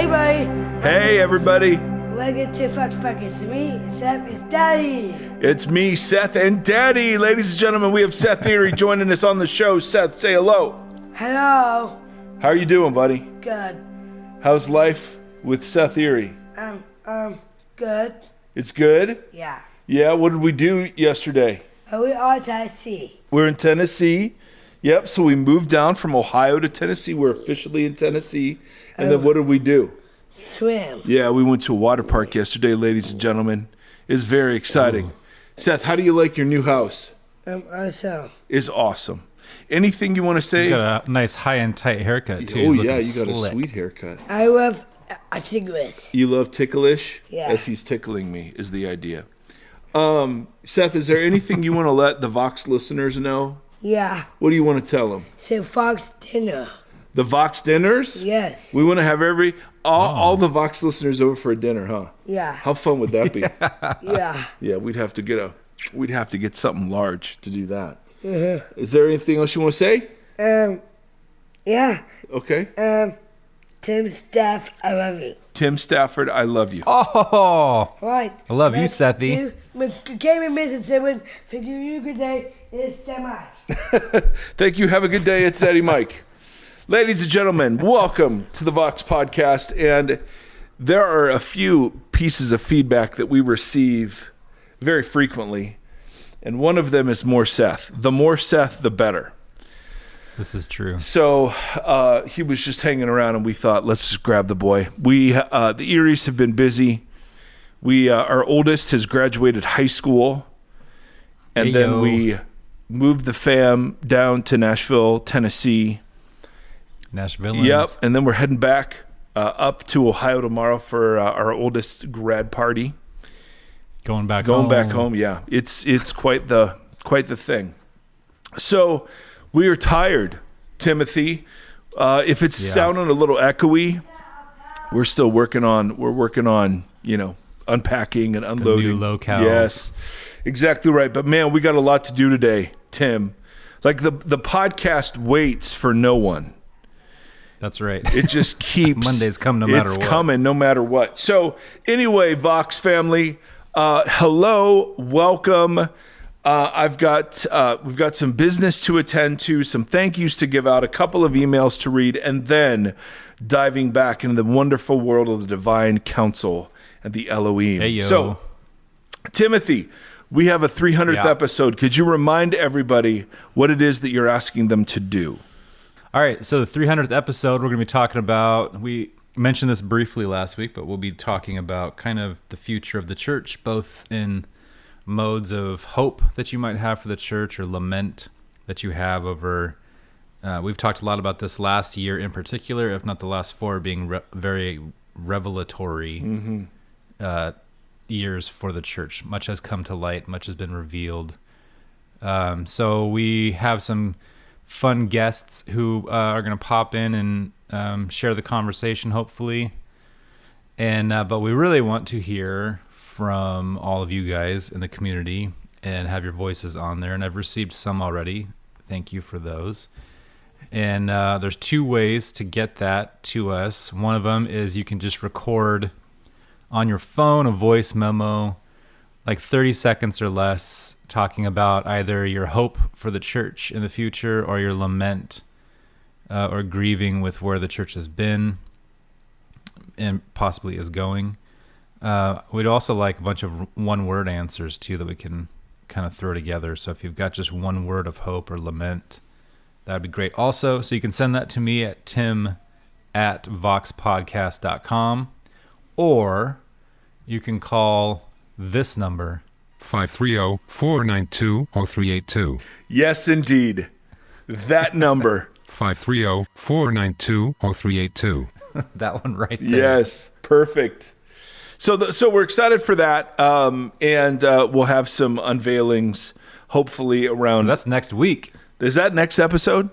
Hey, buddy. Hey, everybody. Welcome to Fox Podcast. It's me, Seth, and Daddy. It's me, Seth, and Daddy. Ladies and gentlemen, we have Seth Erie joining us on the show. Seth, say hello. Hello. How are you doing, buddy? Good. How's life with Seth Erie? Good. It's good? Yeah. Yeah, what did we do yesterday? We are Tennessee. We're in Tennessee. Yep, so we moved down from Ohio to Tennessee. We're officially in Tennessee. And then what did we do? Swim. Yeah, we went to a water park yesterday, ladies and gentlemen. It's very exciting. Seth, how do you like your new house? Also. It's awesome. Anything you want to say? You got a nice high and tight haircut, too. Oh, He's yeah, looking you got slick. a sweet haircut. I love Tigris. You love ticklish? Yeah. As he's tickling me is the idea. Seth, is there anything you want to let the Vox listeners know? Yeah. What do you want to tell them? So Fox dinner. The Vox dinners? Yes. We want to have all the Vox listeners over for a dinner, huh? Yeah. How fun would that be? Yeah. Yeah, we'd have to get something large to do that. Mm-hmm. Is there anything else you want to say? Yeah. Okay. Tim Stafford, I love you. Tim Stafford, I love you. Oh, Right. I love you, Sethy. Came in missing someone. Figure you good day. It's Tamai. Thank you. Have a good day. It's Eddie Mike. Ladies and gentlemen, welcome to the Vox Podcast. And there are a few pieces of feedback that we receive very frequently. And one of them is more Seth. The more Seth, the better. This is true. So he was just hanging around, and we thought, let's just grab the boy. The Eries have been busy. Our oldest has graduated high school, and then we moved the fam down to Nashville, Tennessee. Nashville. Yep, and then we're heading back up to Ohio tomorrow for our oldest grad party. Going back home. Yeah, it's quite the thing. So we are tired, Timothy. If it's sounding a little echoey, we're still working on unpacking and unloading. The new locales. Yes, exactly right. But man, we got a lot to do today, Tim. Like the podcast waits for no one. That's right. It just keeps Mondays come no matter what. It's coming no matter what. So anyway, Vox family, hello, welcome. We've got some business to attend to, some thank yous to give out, a couple of emails to read, and then diving back into the wonderful world of the divine counsel and the Elohim. Hey, yo. So, Timothy, we have a 300th episode. Could you remind everybody what it is that you're asking them to do? All right, so the 300th episode, we're going to be talking about, we mentioned this briefly last week, but we'll be talking about kind of the future of the church, both in modes of hope that you might have for the church or lament that you have over. We've talked a lot about this last year in particular, if not the last four being very revelatory years for the church. Much has come to light, much has been revealed. So we have some fun guests who are going to pop in and share the conversation, hopefully. And but we really want to hear from all of you guys in the community and have your voices on there. And I've received some already. Thank you for those. And there's two ways to get that to us. One of them is you can just record on your phone a voice memo, like 30 seconds or less, talking about either your hope for the church in the future or your lament or grieving with where the church has been and possibly is going. We'd also like a bunch of one-word answers, too, that we can kind of throw together. So if you've got just one word of hope or lament, that'd be great. Also, so you can send that to me at tim@voxpodcast.com, or you can call this number, 530-492-0382. Yes, indeed. That number. 530-492-0382. that one right there. Yes, perfect. So we're excited for that, and we'll have some unveilings, hopefully around. That's next week. Is that next episode?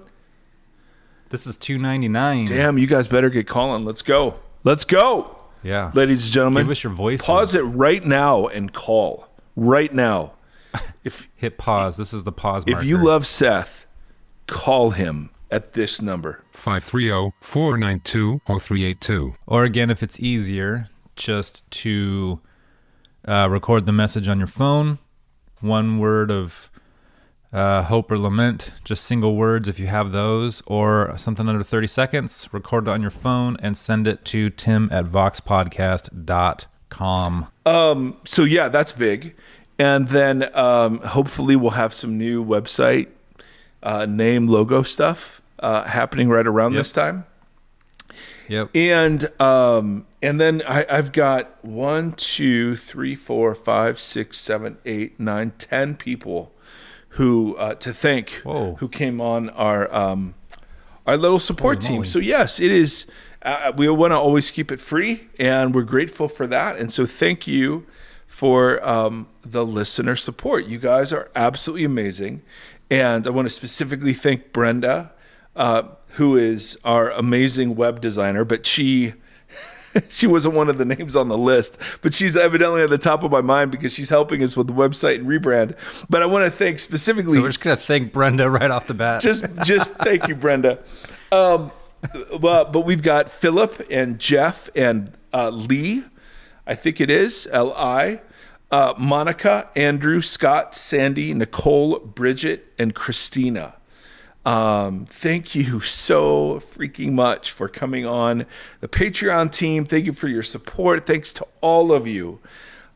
This is 299. Damn, you guys better get calling. Let's go. Yeah. Ladies and gentlemen. Give us your voices. Pause it right now and call. Right now. Hit pause. This is the pause marker. If you love Seth, call him at this number. 530-492-0382. Or again, if it's easier, just to record the message on your phone. One word of hope or lament, just single words if you have those, or something under 30 seconds, record it on your phone and send it to tim@voxpodcast.com. So yeah, that's big. And then hopefully we'll have some new website name, logo stuff happening right around this time. Yep. And then I've got 1, 2, 3, 4, 5, 6, 7, 8, 9, 10 people who to thank who came on our little support team. So yes, it is. We want to always keep it free, and we're grateful for that. And so thank you for the listener support. You guys are absolutely amazing. And I want to specifically thank Brenda, who is our amazing web designer, but she wasn't one of the names on the list, but she's evidently at the top of my mind because she's helping us with the website and rebrand. But I want to thank specifically. So we're just going to thank Brenda right off the bat. Just thank you, Brenda. But we've got Philip and Jeff and Lee, I think it is, L-I, Monica, Andrew, Scott, Sandy, Nicole, Bridget, and Christina. Thank you so freaking much for coming on the Patreon team. Thank you for your support. Thanks to all of you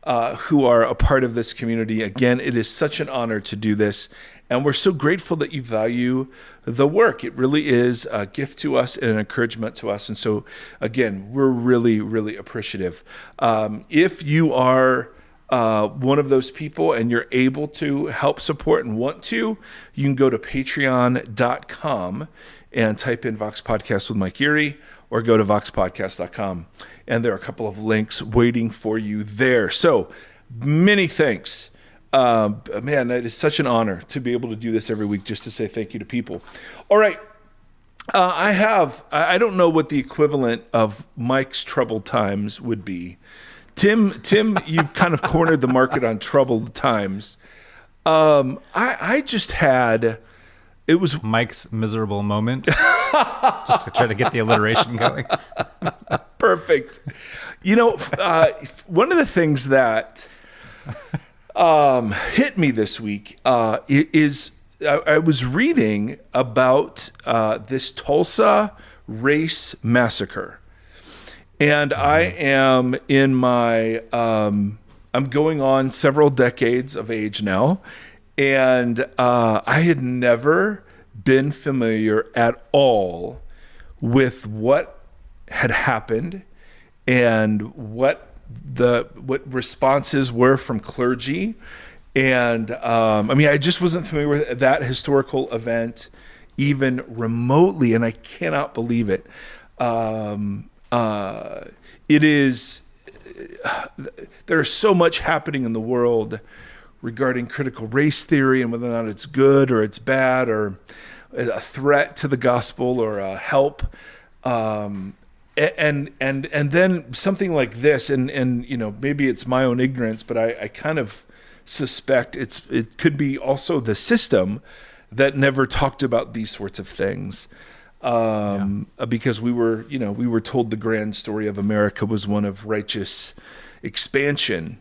who are a part of this community. Again, it is such an honor to do this, and we're so grateful that you value the work. It really is a gift to us and an encouragement to us. And so, again, we're really, really appreciative. If you are one of those people and you're able to help support and want to, you can go to patreon.com and type in Vox Podcast with Mike Erie, or go to voxpodcast.com. And there are a couple of links waiting for you there. So many thanks. Man, it is such an honor to be able to do this every week, just to say thank you to people. All right. I don't know what the equivalent of Mike's troubled times would be. Tim, you've kind of cornered the market on troubled times. I just had, it was Mike's miserable moment, just to try to get the alliteration going. Perfect. One of the things that hit me this week is I was reading about this Tulsa race massacre. And I am in my, I'm going on several decades of age now, and I had never been familiar at all with what had happened and what responses were from clergy. And I just wasn't familiar with that historical event even remotely, and I cannot believe it. There's so much happening in the world regarding critical race theory and whether or not it's good or it's bad or a threat to the gospel or a help. And then something like this, and maybe it's my own ignorance, but I kind of suspect it could be also the system that never talked about these sorts of things. Because we were told the grand story of America was one of righteous expansion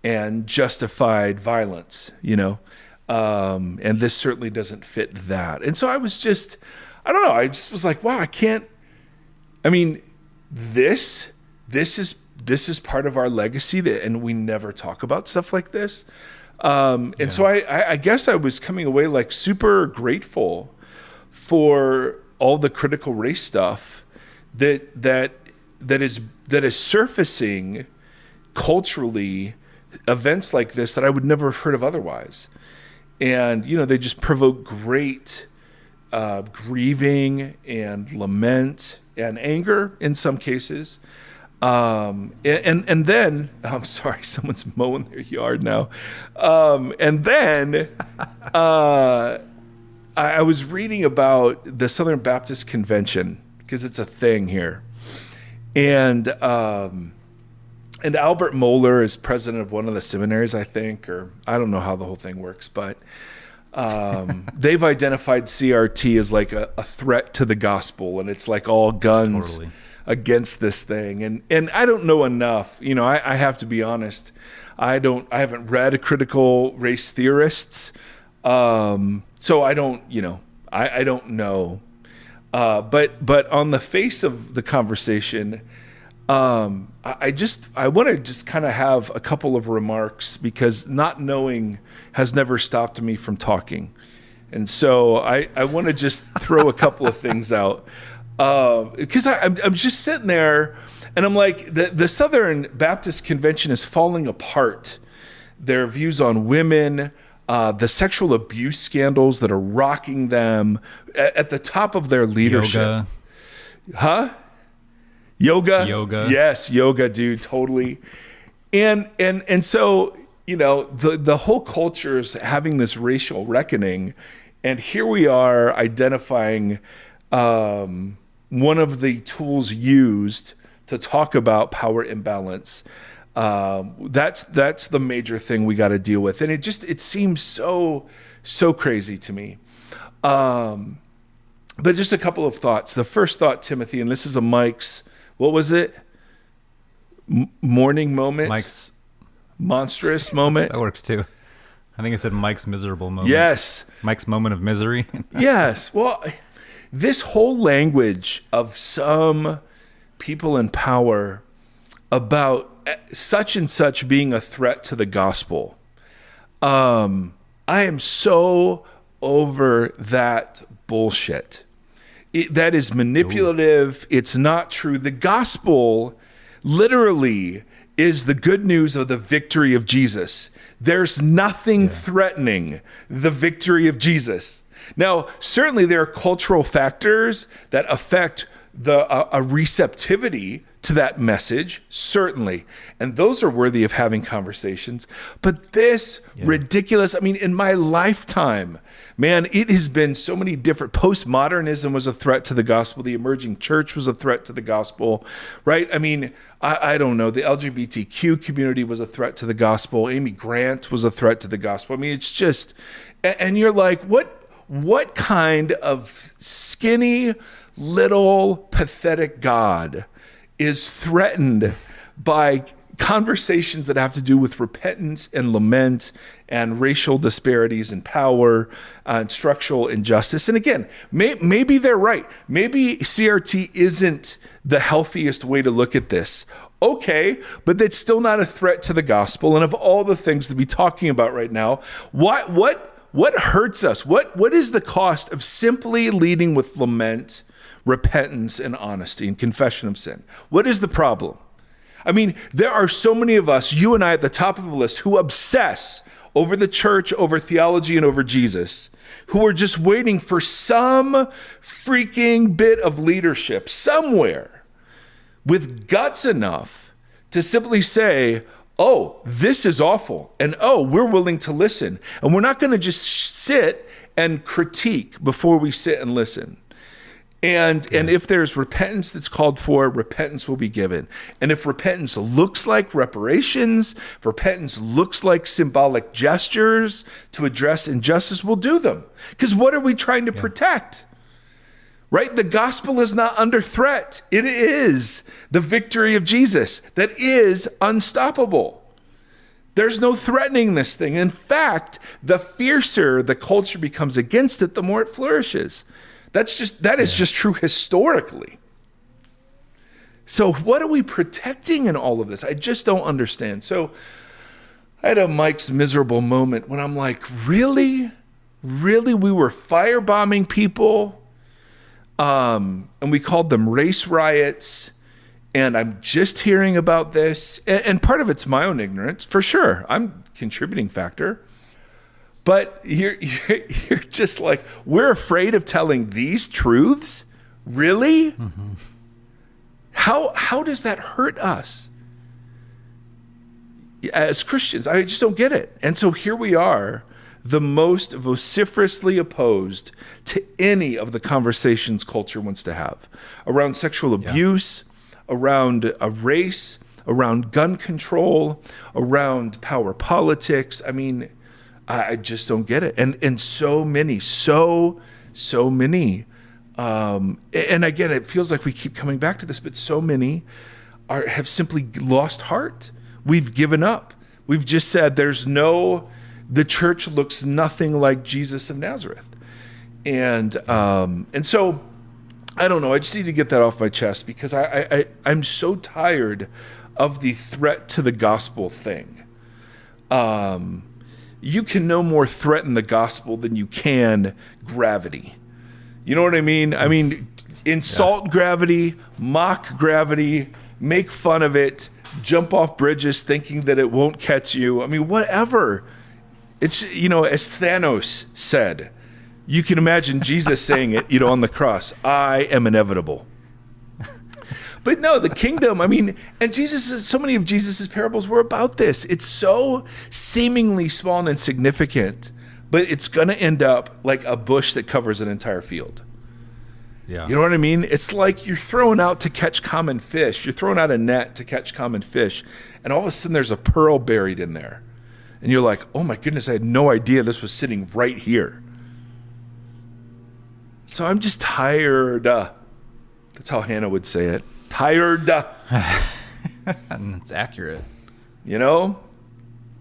and justified violence, and this certainly doesn't fit that. And so I was just, I don't know, I just was like, wow, this is part of our legacy and we never talk about stuff like this. So I guess I was coming away like super grateful for all the critical race stuff that is surfacing culturally, events like this that I would never have heard of otherwise. And, they just provoke great grieving and lament and anger in some cases. And then, I'm sorry, someone's mowing their yard now. And then I was reading about the Southern Baptist Convention because it's a thing here. And Albert Mohler is president of one of the seminaries, I think, or I don't know how the whole thing works, but They've identified CRT as like a threat to the gospel, and it's like all guns Totally. against this thing. And I don't know enough. I have to be honest. I haven't read critical race theorists, so I don't. I don't know. But on the face of the conversation, I want to just kind of have a couple of remarks, because not knowing has never stopped me from talking. And so I want to just throw a couple of things out, because I'm just sitting there and I'm like, the Southern Baptist Convention is falling apart. Their views on women, the sexual abuse scandals that are rocking them at the top of their leadership. Yoga. Yes, yoga, dude, totally. And so, the whole culture is having this racial reckoning, and here we are identifying one of the tools used to talk about power imbalance. That's the major thing we got to deal with, and it seems so crazy to me. But just a couple of thoughts. The first thought, Timothy, and this is a Mike's. What was it? Morning moment? Mike's monstrous moment? That works too. I think it said Mike's miserable moment. Yes. Mike's moment of misery. Yes. Well, this whole language of some people in power about such and such being a threat to the gospel. I am so over that bullshit. That is manipulative. Ooh. It's not true. The gospel literally is the good news of the victory of Jesus. There's nothing threatening the victory of Jesus. Now, certainly there are cultural factors that affect a receptivity to that message, certainly. And those are worthy of having conversations. But this ridiculous, in my lifetime, man, it has been so many different. Postmodernism was a threat to the gospel. The emerging church was a threat to the gospel, right? I don't know. The LGBTQ community was a threat to the gospel. Amy Grant was a threat to the gospel. It's just, and you're like, what kind of skinny, little, pathetic God is threatened by conversations that have to do with repentance and lament and racial disparities in power and structural injustice? And again, maybe they're right. Maybe CRT isn't the healthiest way to look at this. Okay, but that's still not a threat to the gospel. And of all the things to be talking about right now, what hurts us? What is the cost of simply leading with lament, repentance, and honesty and confession of sin? What is the problem? There are so many of us, you and I at the top of the list, who obsess over the church, over theology, and over Jesus, who are just waiting for some freaking bit of leadership somewhere with guts enough to simply say, oh, this is awful, and oh, we're willing to listen. And we're not going to just sit and critique before we sit and listen. And if there's repentance that's called for, repentance will be given. And if repentance looks like reparations, if repentance looks like symbolic gestures to address injustice, we'll do them. Because what are we trying to protect? Right? The gospel is not under threat. It is the victory of Jesus that is unstoppable. There's no threatening this thing. In fact, the fiercer the culture becomes against it, the more it flourishes. That is just true historically. So what are we protecting in all of this? I just don't understand. So I had a Mike's miserable moment when I'm like, really? Really? We were firebombing people, and we called them race riots, and I'm just hearing about this. And part of it's my own ignorance, for sure. I'm a contributing factor. But you're just like, we're afraid of telling these truths? Really? Mm-hmm. How does that hurt us as Christians? I just don't get it. And so here we are, the most vociferously opposed to any of the conversations culture wants to have around sexual abuse, around a race, around gun control, around power politics. I just don't get it. And so many. And again, it feels like we keep coming back to this, but so many have simply lost heart. We've given up. We've just said the church looks nothing like Jesus of Nazareth. And so I don't know. I just need to get that off my chest because I'm so tired of the threat to the gospel thing. You can no more threaten the gospel than you can gravity. You know what I mean? I mean, insult gravity, mock gravity, make fun of it, jump off bridges thinking that it won't catch you. I mean, whatever. It's, as Thanos said, you can imagine Jesus saying it, on the cross, I am inevitable. But no, the kingdom, and so many of Jesus's parables were about this. It's so seemingly small and insignificant, but it's going to end up like a bush that covers an entire field. Yeah. You know what I mean? It's like you're throwing out to catch common fish. You're throwing out a net to catch common fish, and all of a sudden there's a pearl buried in there. And you're like, oh my goodness, I had no idea this was sitting right here. So I'm just tired. That's how Hannah would say it. Tired. And it's accurate.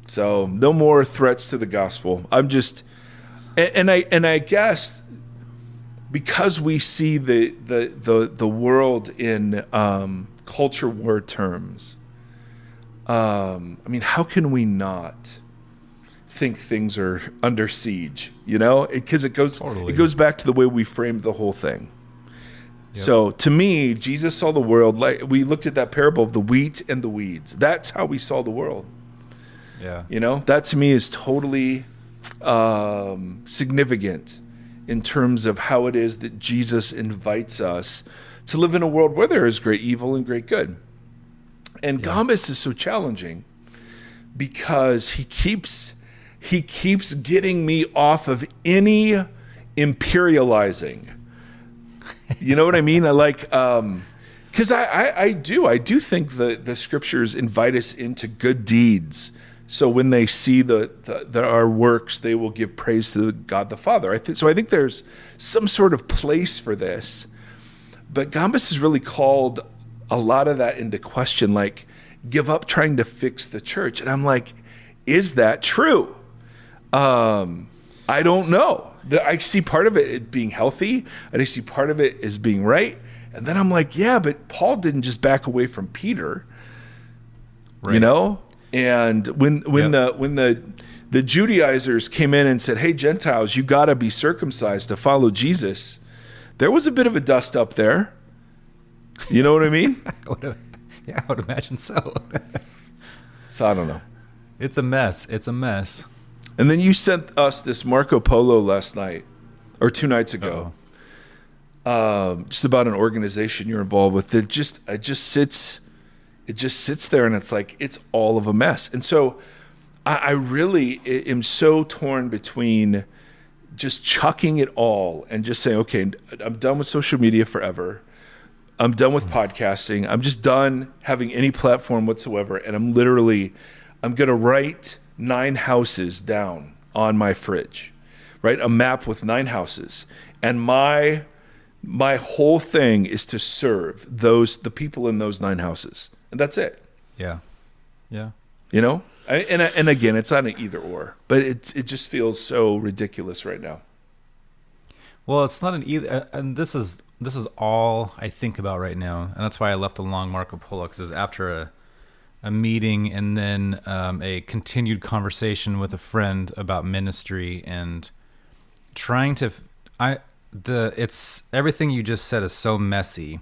So no more threats to the gospel. I'm just, and I guess because we see the world in culture war terms, how can we not think things are under siege? Because it goes back to the way we framed the whole thing. Yep. So to me, Jesus saw the world like we looked at that parable of the wheat and the weeds. That's how we saw the world. Yeah. That to me is totally significant in terms of how it is that Jesus invites us to live in a world where there is great evil and great good. And Gambas is so challenging because he keeps getting me off of any imperializing. You know what I mean? I like, because I do think the scriptures invite us into good deeds. So when they see our works, they will give praise to God the Father. I think there's some sort of place for this. But Gambas has really called a lot of that into question, like, give up trying to fix the church. And I'm like, is that true? I don't know. I see part of it being healthy, and I see part of it as being right. And then I'm like, yeah, but Paul didn't just back away from Peter, right. And when the Judaizers came in and said, hey, Gentiles, you got to be circumcised to follow Jesus, there was a bit of a dust up there. You know what I mean? I would imagine so. So I don't know. It's a mess. And then you sent us this Marco Polo last night, or 2 nights ago, just about an organization you're involved with. It just sits there, and it's like it's all of a mess. And so I really am so torn between just chucking it all and just saying, okay, I'm done with social media forever. I'm done with podcasting. I'm just done having any platform whatsoever. And I'm going to write 9 houses down on my fridge, right? A map with 9 houses. And my whole thing is to serve the people in those 9 houses. And that's it. Yeah. And again, it's not an either or, but it just feels so ridiculous right now. Well, it's not an either, and this is all I think about right now, and that's why I left along Marco Polo, because it was after a meeting and then a continued conversation with a friend about ministry and trying to. It's everything you just said is so messy,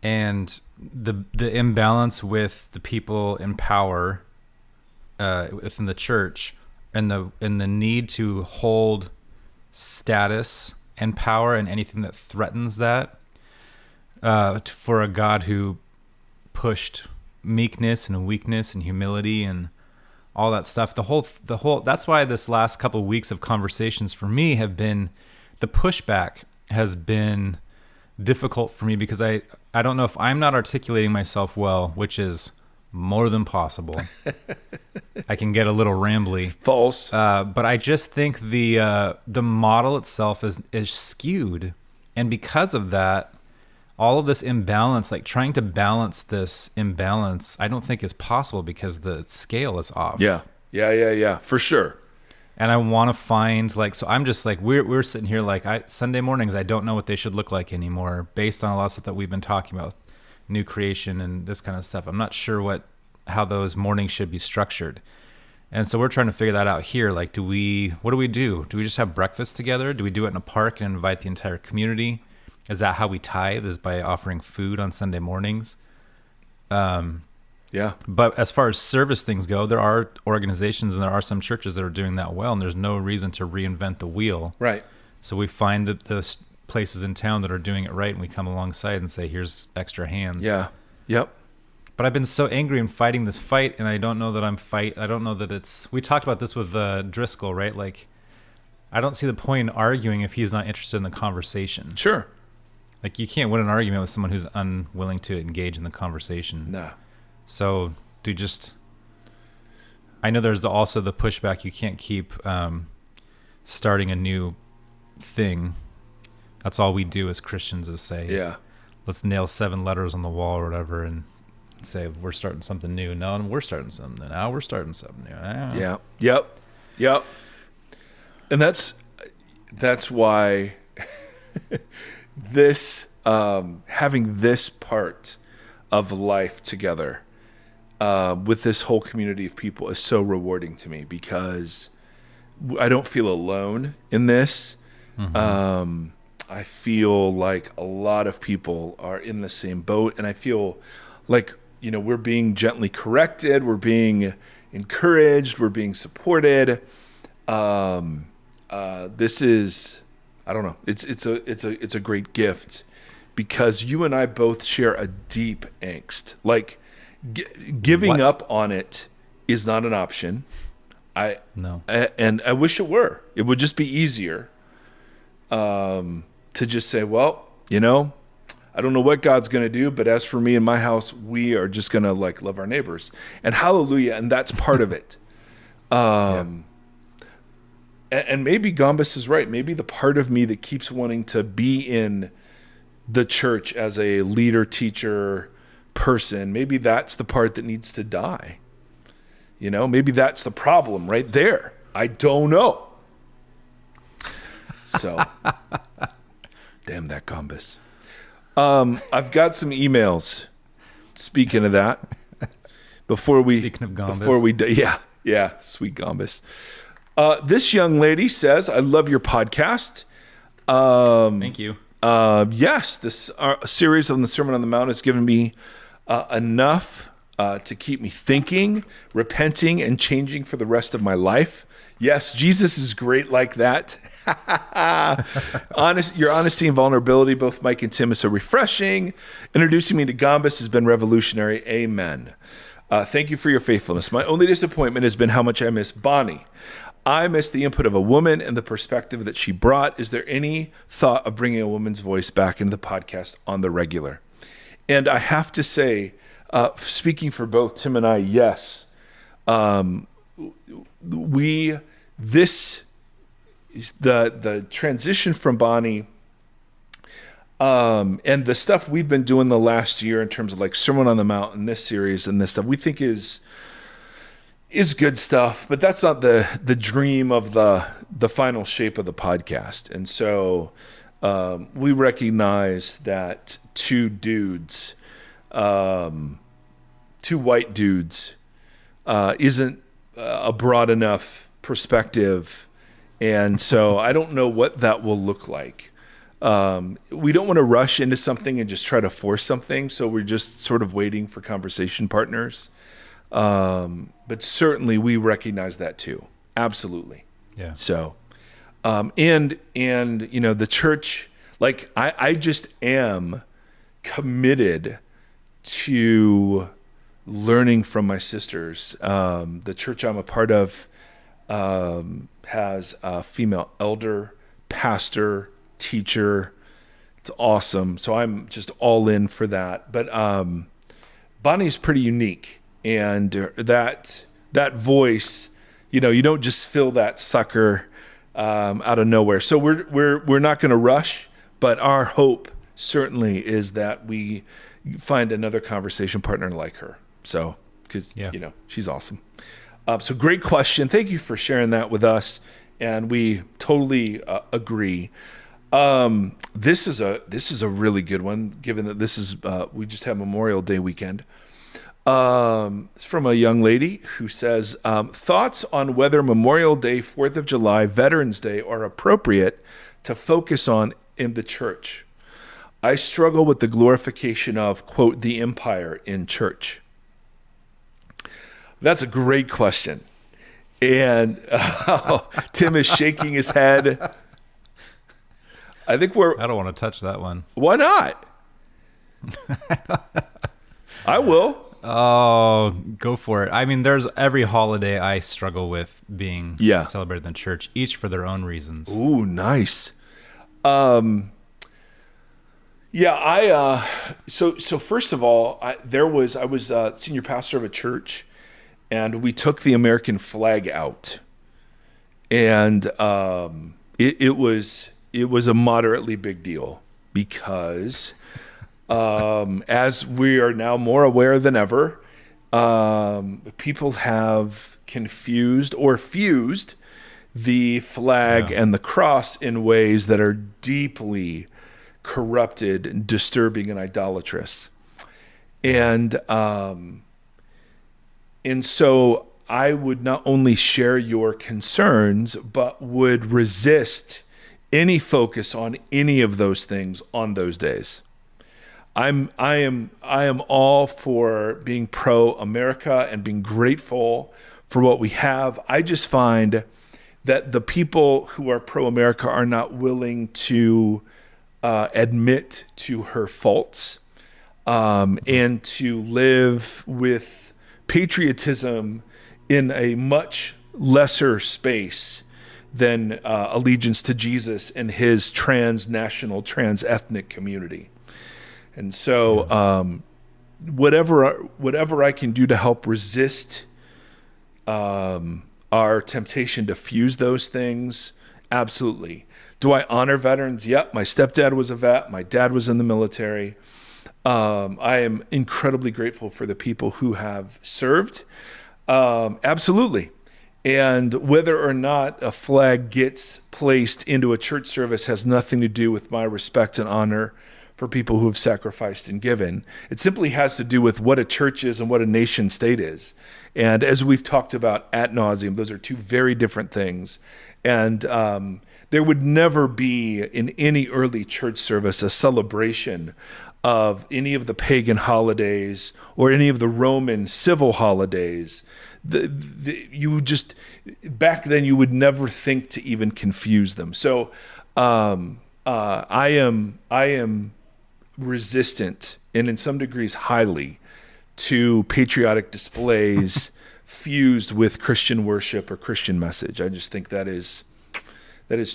and the imbalance with the people in power within the church, and the need to hold status and power and anything that threatens that, for a God who pushed meekness and weakness and humility and all that stuff. The whole that's why this last couple of weeks of conversations for me have been, the pushback has been difficult for me, because I don't know if I'm not articulating myself well, which is more than possible. I can get a little rambly. False. But I just think the model itself is skewed. And because of that, all of this imbalance, like trying to balance this imbalance, I don't think is possible because the scale is off. Yeah, for sure. And I want to find, like, so I'm just like, we're sitting here like, Sunday mornings, I don't know what they should look like anymore based on a lot of stuff that we've been talking about, new creation and this kind of stuff. I'm not sure how those mornings should be structured. And so we're trying to figure that out here. Like, what do we do? Do we just have breakfast together? Do we do it in a park and invite the entire community? Is that how we tithe, is by offering food on Sunday mornings? Yeah. But as far as service things go, there are organizations and there are some churches that are doing that well, and there's no reason to reinvent the wheel. Right. So we find that the places in town that are doing it right, and we come alongside and say, here's extra hands. Yeah. Yep. But I've been so angry and fighting this fight, and I don't know that I don't know that it's... We talked about this with Driscoll, right? Like, I don't see the point in arguing if he's not interested in the conversation. Sure. Like, you can't win an argument with someone who's unwilling to engage in the conversation. No. So, I know there's also the pushback. You can't keep starting a new thing. That's all we do as Christians is say, let's nail 7 letters on the wall or whatever and say, we're starting something new. No, we're starting something new. Now we're starting something new. Yeah. Yep. And that's why this having this part of life together with this whole community of people is so rewarding to me, because I don't feel alone in this. I feel like a lot of people are in the same boat, and I feel like, we're being gently corrected, we're being encouraged, we're being supported. This is, I don't know, it's a great gift, because you and I both share a deep angst. Like, giving up on it is not an option. No. And I wish it were. It would just be easier to just say, well, I don't know what God's going to do, but as for me and my house, we are just going to love our neighbors. And hallelujah, and that's part of it. And maybe Gombas is right. Maybe the part of me that keeps wanting to be in the church as a leader, teacher, person, maybe that's the part that needs to die. Maybe that's the problem right there. I don't know. So, damn that Gombas. I've got some emails. Speaking of that, Speaking of Gombas. Sweet Gombas. This young lady says, I love your podcast. Thank you. Yes, this series on the Sermon on the Mount has given me enough to keep me thinking, repenting, and changing for the rest of my life. Yes, Jesus is great like that. Your honesty and vulnerability, both Mike and Tim, is so refreshing. Introducing me to Gombas has been revolutionary. Amen. Thank you for your faithfulness. My only disappointment has been how much I miss Bonnie. I miss the input of a woman and the perspective that she brought. Is there any thought of bringing a woman's voice back into the podcast on the regular? And I have to say, speaking for both Tim and I, yes. The transition from Bonnie and the stuff we've been doing the last year in terms of Sermon on the Mount and this series and this stuff, we think is good stuff, but that's not the dream of the final shape of the podcast. And so we recognize that two white dudes isn't a broad enough perspective. And so I don't know what that will look like. We don't want to rush into something and just try to force something. So we're just sort of waiting for conversation partners. But certainly we recognize that too. Absolutely. Yeah. So, and the church, I just am committed to learning from my sisters. The church I'm a part of, has a female elder, pastor, teacher. It's awesome. So I'm just all in for that. But Bonnie's pretty unique. and that voice, you don't just fill that sucker out of nowhere. So we're not going to rush, but our hope certainly is that we find another conversation partner like her. So, because she's awesome. So great question. Thank you for sharing that with us, and we totally agree. This is a really good one, given that this is we just had Memorial Day weekend. It's from a young lady who says, thoughts on whether Memorial Day, 4th of July, Veterans Day are appropriate to focus on in the church. I struggle with the glorification of, quote, the empire in church. That's a great question. And Tim is shaking his head. I think I don't want to touch that one. Why not? I will. Oh, go for it. I mean, there's every holiday I struggle with being celebrated in the church, each for their own reasons. Ooh, nice. So first of all, I was senior pastor of a church, and we took the American flag out, and it was a moderately big deal because as we are now more aware than ever, people have confused or fused the flag and the cross in ways that are deeply corrupted, disturbing, and idolatrous. And so I would not only share your concerns, but would resist any focus on any of those things on those days. I am all for being pro-America and being grateful for what we have. I just find that the people who are pro-America are not willing to admit to her faults and to live with patriotism in a much lesser space than allegiance to Jesus and his transnational, trans-ethnic community. And so whatever I can do to help resist our temptation to fuse those things, absolutely. Do I honor veterans? Yep. My stepdad was a vet. My dad was in the military. I am incredibly grateful for the people who have served. Absolutely. And whether or not a flag gets placed into a church service has nothing to do with my respect and honor for people who have sacrificed and given. It simply has to do with what a church is and what a nation state is. And as we've talked about ad nauseum, those are two very different things. And there would never be in any early church service a celebration of any of the pagan holidays or any of the Roman civil holidays. You just, back then you would never think to even confuse them. So I am resistant, and in some degrees highly, to patriotic displays fused with Christian worship or Christian message. I just think that is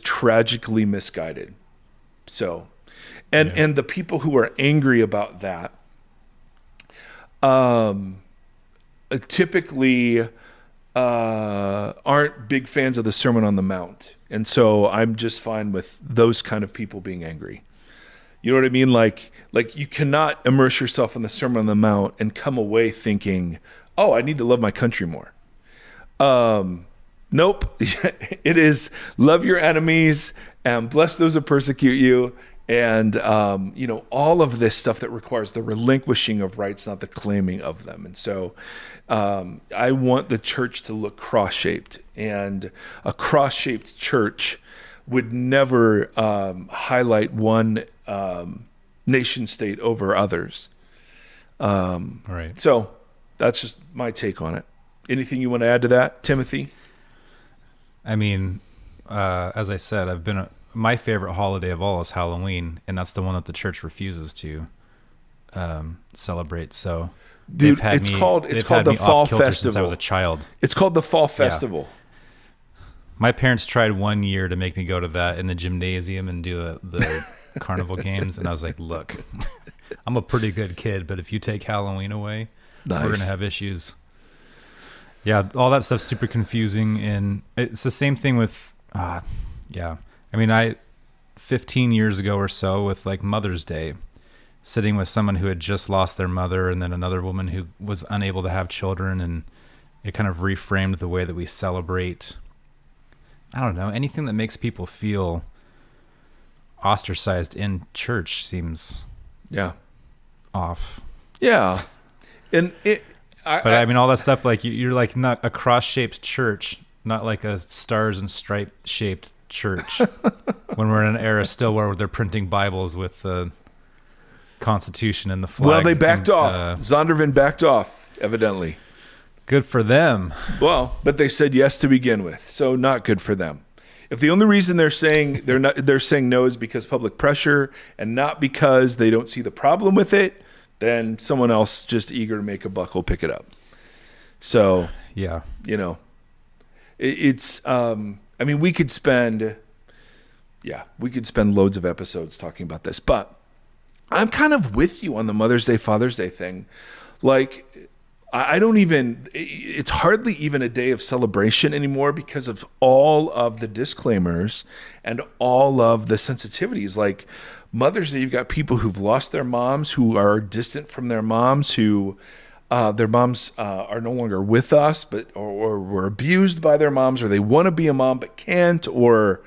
tragically misguided. So, and the people who are angry about that typically aren't big fans of the Sermon on the Mount. And so I'm just fine with those kind of people being angry. You know what I mean? Like you cannot immerse yourself in the Sermon on the Mount and come away thinking, oh, I need to love my country more. Nope. It is love your enemies and bless those that persecute you. And, all of this stuff that requires the relinquishing of rights, not the claiming of them. And so I want the church to look cross-shaped, and a cross-shaped church would never highlight one nation state over others. Right. So that's just my take on it. Anything you want to add to that, Timothy? I mean, as I said, my favorite holiday of all is Halloween, and that's the one that the church refuses to celebrate. So, dude, it's called the Fall Festival. Since I was a child. It's called the Fall Festival. Yeah. My parents tried one year to make me go to that in the gymnasium and do the carnival games, and I was like, "Look, I'm a pretty good kid, but if you take Halloween away, Nice. we're going to have issues. Yeah, all that stuff's super confusing, and it's the same thing with, yeah. I mean, 15 years ago or so with like Mother's Day, sitting with someone who had just lost their mother and then another woman who was unable to have children, and it kind of reframed the way that we celebrate, I don't know, anything that makes people feel ostracized in church seems off. Yeah. And I mean, all that stuff, like you're like not a cross-shaped church, not like a stars and stripe shaped church. When we're in an era still where they're printing Bibles with the Constitution and the flag. Well, they backed off. Zondervan backed off, evidently. Good for them. Well, but they said yes to begin with, so not good for them. If the only reason they're saying no is because public pressure and not because they don't see the problem with it, then someone else just eager to make a buck will pick it up. So, yeah, it's. I mean, we could spend loads of episodes talking about this, but I'm kind of with you on the Mother's Day, Father's Day thing. Like, I don't even, it's hardly even a day of celebration anymore because of all of the disclaimers and all of the sensitivities. Like Mother's Day, you've got people who've lost their moms, who are distant from their moms, who their moms are no longer with us, or were abused by their moms, or they want to be a mom but can't, or,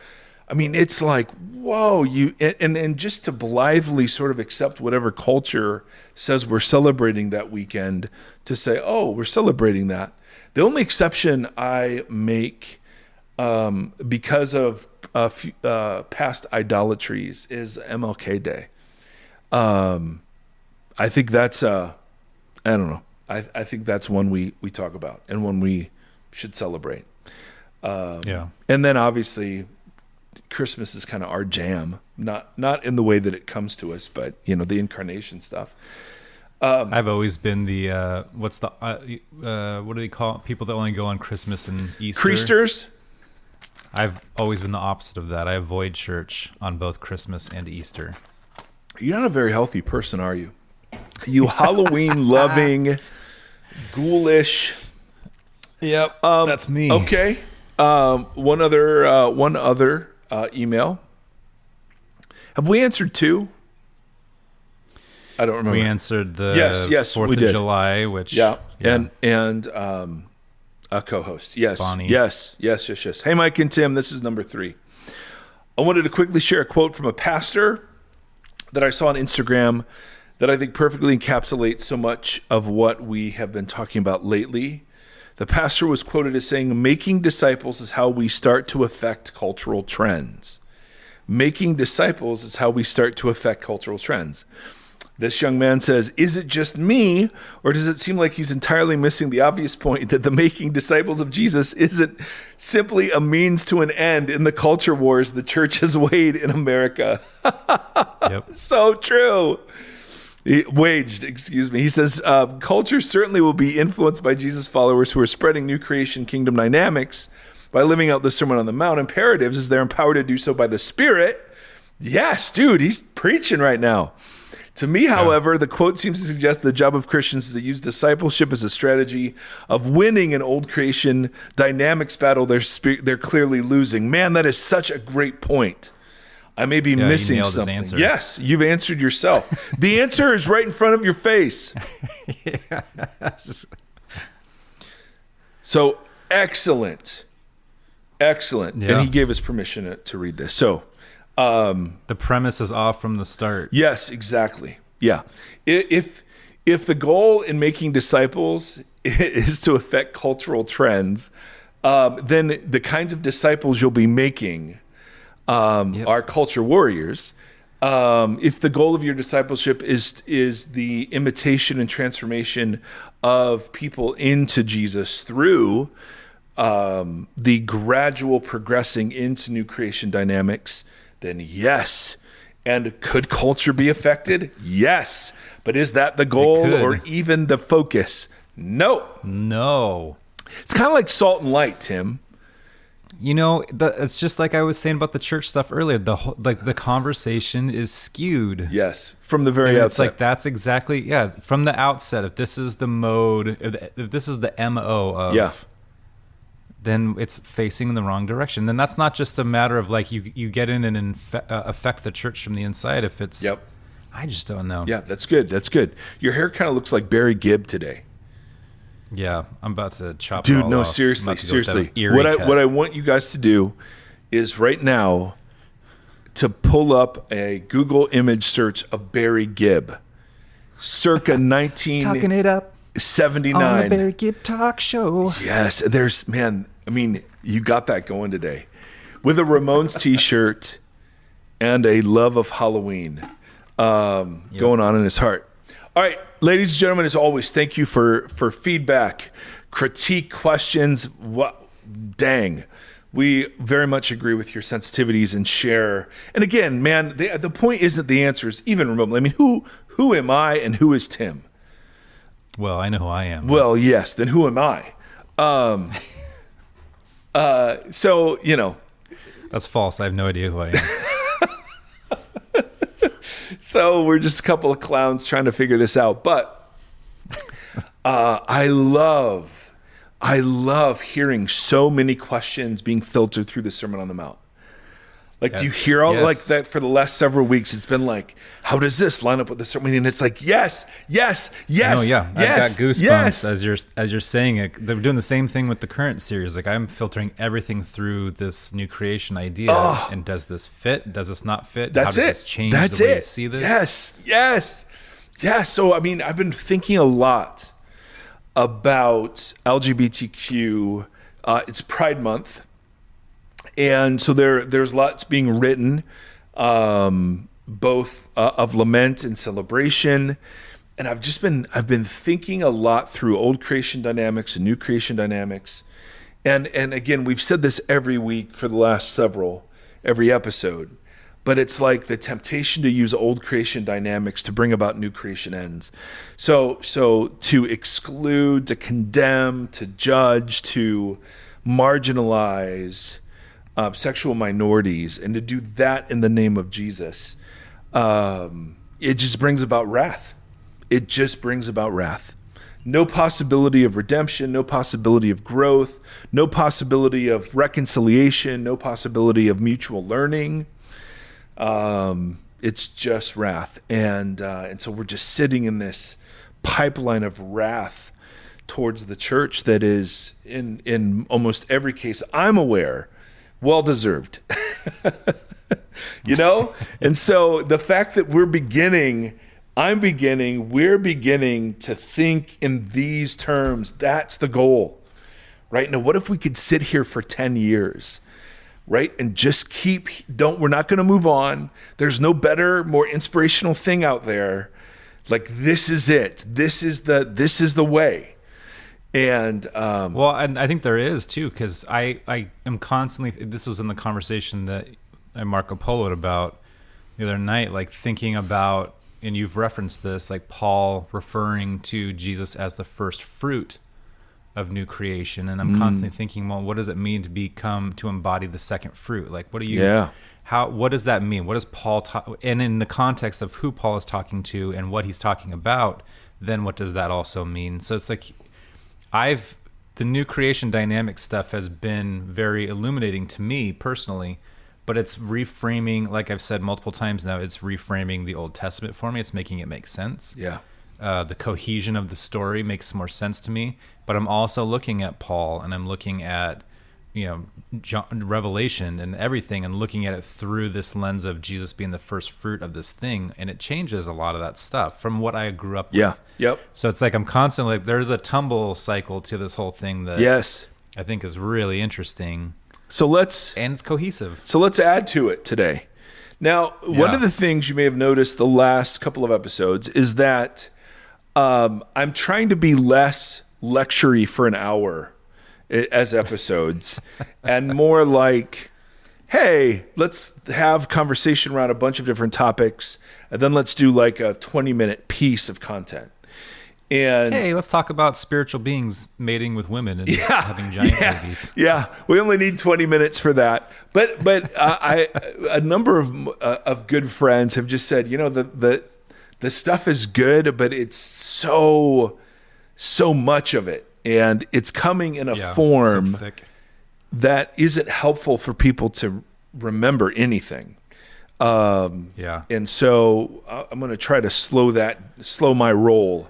I mean, it's like, whoa, and just to blithely sort of accept whatever culture says we're celebrating that weekend, to say, oh, we're celebrating that. The only exception I make because of past idolatries is MLK Day. I think that's, I don't know. I think that's one we talk about and one we should celebrate. Yeah. And then obviously Christmas is kind of our jam, not in the way that it comes to us, but the incarnation stuff. I've always been the what do they call people that only go on Christmas and Easter? Creasters. I've always been the opposite of that. I avoid church on both Christmas and Easter. You're not a very healthy person, are you? You Halloween loving, ghoulish. Yep, that's me. Okay. One other email. Have we answered two? I don't remember. We answered the yes, 4th of July, which and a co-host. Yes, Bonnie. yes. Hey, Mike and Tim, this is number 3. I wanted to quickly share a quote from a pastor that I saw on Instagram that I think perfectly encapsulates so much of what we have been talking about lately. The pastor was quoted as saying, "Making disciples is how we start to affect cultural trends." Making disciples is how we start to affect cultural trends. This young man says, is it just me, or does it seem like he's entirely missing the obvious point that the making disciples of Jesus isn't simply a means to an end in the culture wars the church has waged in America? Yep. So true. He says, culture certainly will be influenced by Jesus followers who are spreading new creation kingdom dynamics by living out the Sermon on the Mount imperatives as they're empowered to do so by the Spirit. Yes, dude, he's preaching right now. To me, however, the quote seems to suggest the job of Christians is to use discipleship as a strategy of winning an old creation dynamics battle they're clearly losing. Man, that is such a great point. I may be missing something. Yes, you've answered yourself. The answer is right in front of your face. So excellent. Yeah. And he gave us permission to read this. So the premise is off from the start. Yes, exactly. Yeah. If the goal in making disciples is to affect cultural trends, then the kinds of disciples you'll be making are culture warriors. If the goal of your discipleship is the imitation and transformation of people into Jesus through the gradual progressing into new creation dynamics, then yes. And could culture be affected? Yes. But is that the goal or even the focus? No. No. It's kind of like salt and light, Tim. It's just like I was saying about the church stuff earlier. The conversation is skewed. Yes, from the very And outset. it's like that's exactly from the outset. If this is the mode, if this is the MO of, then it's facing in the wrong direction. Then that's not just a matter of like you get in and affect the church from the inside. If it's, I just don't know. Yeah, that's good. That's good. Your hair kind of looks like Barry Gibb today. Yeah, I'm about to chop it Dude, all no, off. seriously. What What I want you guys to do is right now to pull up a Google image search of Barry Gibb, circa Talking it up 1979. on the Barry Gibb talk show. Yes, you got that going today. With a Ramones t-shirt and a love of Halloween going on in his heart. All right, ladies and gentlemen, as always, thank you for feedback, critique, questions. Dang. We very much agree with your sensitivities and share. And again, man, the point isn't the answers, even remotely. I mean, who am I and who is Tim? Well, I know who I am. Well, yes, then who am I? So, That's false. I have no idea who I am. So we're just a couple of clowns trying to figure this out. But I love hearing so many questions being filtered through the Sermon on the Mount. Like, do you hear all like that for the last several weeks? It's been like, how does this line up with the sermon? And it's like, yes. No, yeah, I've got goosebumps as you're saying it. They're doing the same thing with the current series. Like, I'm filtering everything through this new creation idea. And does this fit? Does this not fit? How does this change the way you see this? Yes. So, I mean, I've been thinking a lot about LGBTQ. It's Pride Month. And so there's lots being written, both of lament and celebration. And I've been thinking a lot through old creation dynamics and new creation dynamics. And again, we've said this every week for the last every episode, but it's like the temptation to use old creation dynamics to bring about new creation ends. So to exclude, to condemn, to judge, to marginalize sexual minorities, and to do that in the name of Jesus, it just brings about wrath. It just brings about wrath. No possibility of redemption, no possibility of growth, no possibility of reconciliation, no possibility of mutual learning. It's just wrath. And so we're just sitting in this pipeline of wrath towards the church that is, in almost every case I'm aware, well-deserved. And so the fact that we're beginning to think in these terms, that's the goal, right? Now, what if we could sit here for 10 years, right? And just we're not going to move on. There's no better, more inspirational thing out there. Like, this is it. This is the way. And and I think there is too, because I am constantly, this was in the conversation that Marco Poloed about the other night, like thinking about, and you've referenced this, like Paul referring to Jesus as the first fruit of new creation. And I'm constantly thinking, well, what does it mean to embody the second fruit? Like, what does that mean? What does Paul and in the context of who Paul is talking to and what he's talking about, then what does that also mean? So it's like, the new creation dynamic stuff has been very illuminating to me personally, but it's reframing, like I've said multiple times now, it's reframing the Old Testament for me. It's making it make sense. Yeah. The cohesion of the story makes more sense to me, but I'm also looking at Paul and I'm looking at, Revelation and everything, and looking at it through this lens of Jesus being the first fruit of this thing. And it changes a lot of that stuff from what I grew up with. Yeah. Yep. So it's like I'm constantly, there's a tumble cycle to this whole thing that I think is really interesting. And it's cohesive. So let's add to it today. Now, one of the things you may have noticed the last couple of episodes is that I'm trying to be less lecture-y for an hour as episodes and more like, hey, let's have conversation around a bunch of different topics, and then let's do like a 20-minute piece of content. And Hey, let's talk about spiritual beings mating with women and having giant babies. Yeah, we only need 20 minutes for that. But a number of good friends have just said, the stuff is good, but it's so much of it, and it's coming in a form so thick. that isn't helpful for people to remember anything. And so I'm going to try to slow my roll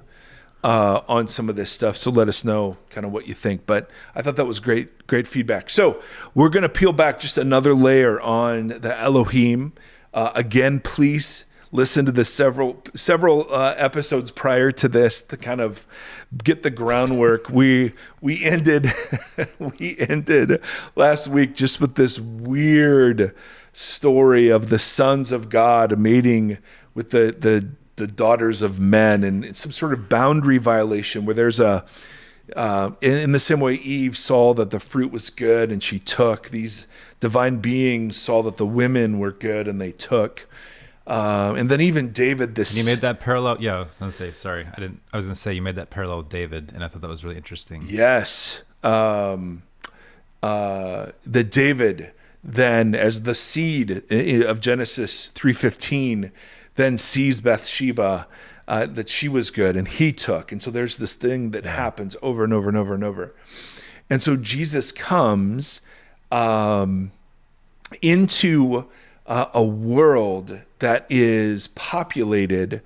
on some of this stuff. So let us know kind of what you think. But I thought that was great feedback. So we're going to peel back just another layer on the Elohim. Again, please listen to the several episodes prior to this to kind of get the groundwork. We ended last week just with this weird story of the sons of God mating with the daughters of men, and it's some sort of boundary violation where there's in the same way Eve saw that the fruit was good and she took, these divine beings saw that the women were good and they took. And then even David, You made that parallel. Yeah, I was going to say, sorry. I was going to say you made that parallel with David, and I thought that was really interesting. Yes. The David then, as the seed of Genesis 3:15, then sees Bathsheba, that she was good, and he took. And so there's this thing that happens over and over and over and over. And so Jesus comes into a world that is populated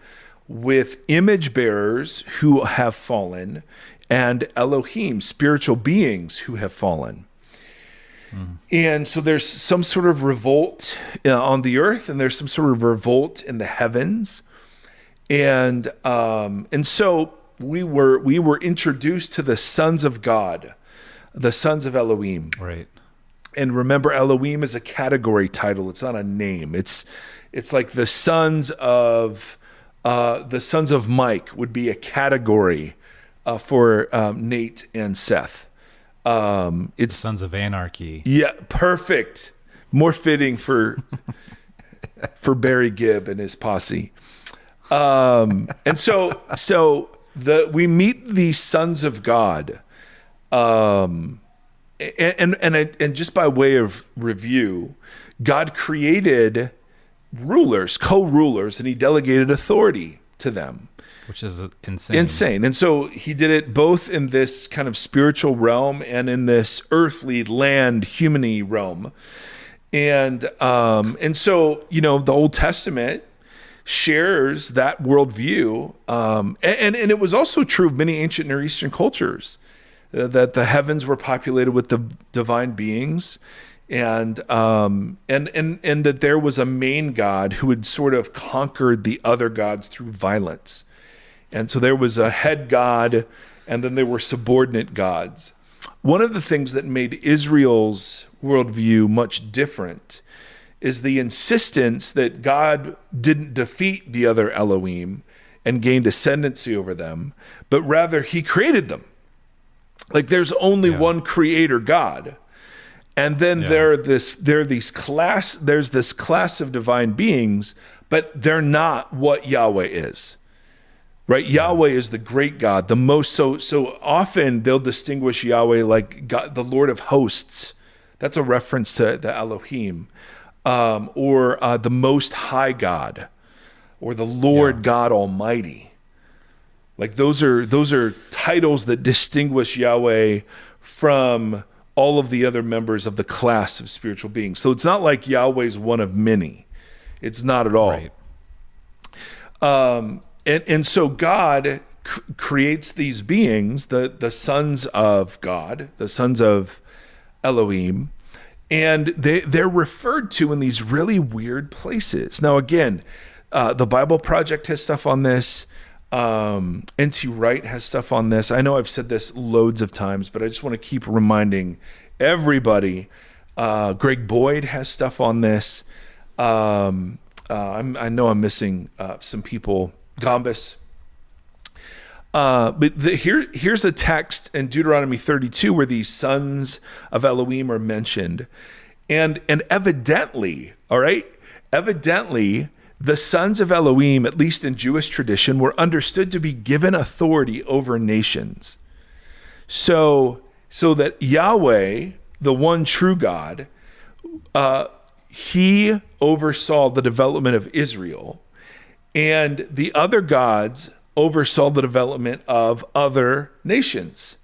with image bearers who have fallen and Elohim, spiritual beings who have fallen. And so there's some sort of revolt on the earth, and there's some sort of revolt in the heavens. And so we were introduced to the sons of God, the sons of Elohim. Right. And remember, Elohim is a category title. It's not a name. It's like the sons of Mike would be a category for Nate and Seth. It's Sons of Anarchy. Yeah, perfect. More fitting for Barry Gibb and his posse. And so we meet these sons of God. And just by way of review, God created rulers, co-rulers, and he delegated authority to them. Which is insane. And so he did it both in this kind of spiritual realm and in this earthly land, humany realm. And so, the Old Testament shares that worldview. And it was also true of many ancient Near Eastern cultures, that the heavens were populated with the divine beings, and that there was a main God who had sort of conquered the other gods through violence. And so there was a head God, and then there were subordinate gods. One of the things that made Israel's worldview much different is the insistence that God didn't defeat the other Elohim and gained ascendancy over them, but rather he created them. Like there's only one creator God. And then there's this class of divine beings, but they're not what Yahweh is. Right? Yahweh is the great God, the most, so often they'll distinguish Yahweh like God, the Lord of hosts. That's a reference to the Elohim, or the Most High God, or the Lord God Almighty. Like those are titles that distinguish Yahweh from all of the other members of the class of spiritual beings. So it's not like Yahweh's one of many. It's not at all. Right. And so God creates these beings, the sons of God, the sons of Elohim, and they're referred to in these really weird places. Now, again, the Bible Project has stuff on this. N.T. Wright has stuff on this. I know I've said this loads of times, but I just want to keep reminding everybody. Greg Boyd has stuff on this. I know I'm missing some people. Gombis. But here's a text in Deuteronomy 32 where these sons of Elohim are mentioned. And evidently, all right, The sons of Elohim, at least in Jewish tradition, were understood to be given authority over nations. So that Yahweh, the one true God, he oversaw the development of Israel, and the other gods oversaw the development of other nations.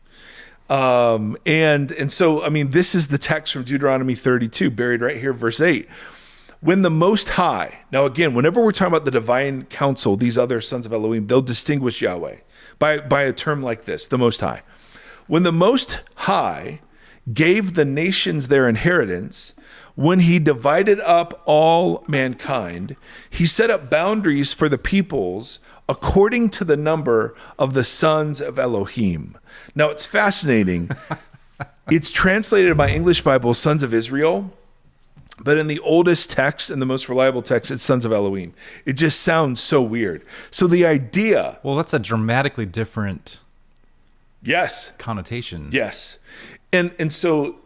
And so, I mean, this is the text from Deuteronomy 32, buried right here, verse 8. When the Most High, now again, whenever we're talking about the divine council, these other sons of Elohim, they'll distinguish Yahweh by a term like this, the Most High. When the Most High gave the nations their inheritance, when he divided up all mankind, he set up boundaries for the peoples according to the number of the sons of Elohim. Now, it's fascinating. It's translated by English Bible, sons of Israel, but in the oldest text and the most reliable text, it's sons of Elohim. It just sounds so weird. So the idea... Well, that's a dramatically different connotation. Yes. And so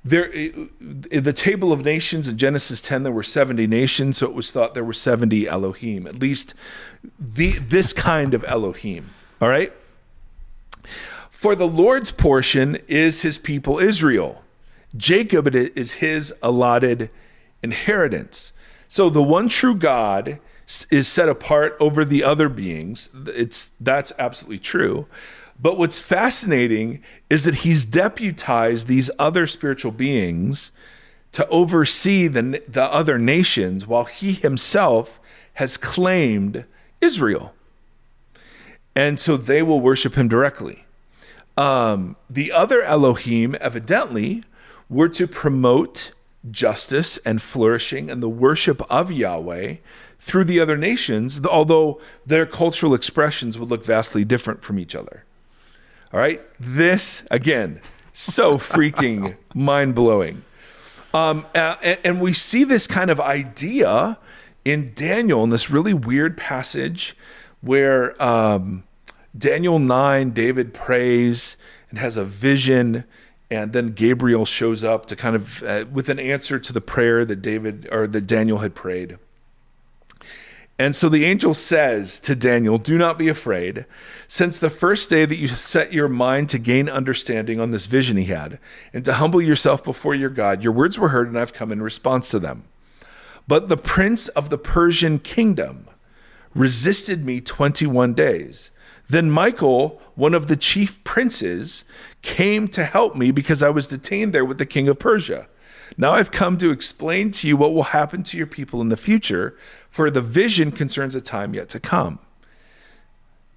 there, in the table of nations in Genesis 10, there were 70 nations, so it was thought there were 70 Elohim, at least this kind of Elohim. All right? For the Lord's portion is his people Israel. Jacob is his allotted inheritance. So the one true God is set apart over the other beings. That's absolutely true. But what's fascinating is that he's deputized these other spiritual beings to oversee the other nations while he himself has claimed Israel. And so they will worship him directly. The other Elohim, evidently, were to promote justice and flourishing and the worship of Yahweh through the other nations, although their cultural expressions would look vastly different from each other. All right? This, again, so freaking mind-blowing. And we see this kind of idea in Daniel, in this really weird passage where Daniel 9, David prays and has a vision, and then Gabriel shows up to kind of with an answer to the prayer that Daniel had prayed. And so the angel says to Daniel, "Do not be afraid. Since the first day that you set your mind to gain understanding on this vision he had, and to humble yourself before your God, your words were heard, and I've come in response to them. But the prince of the Persian kingdom resisted me 21 days. Then Michael, one of the chief princes, came to help me because I was detained there with the king of Persia. Now I've come to explain to you what will happen to your people in the future, for the vision concerns a time yet to come."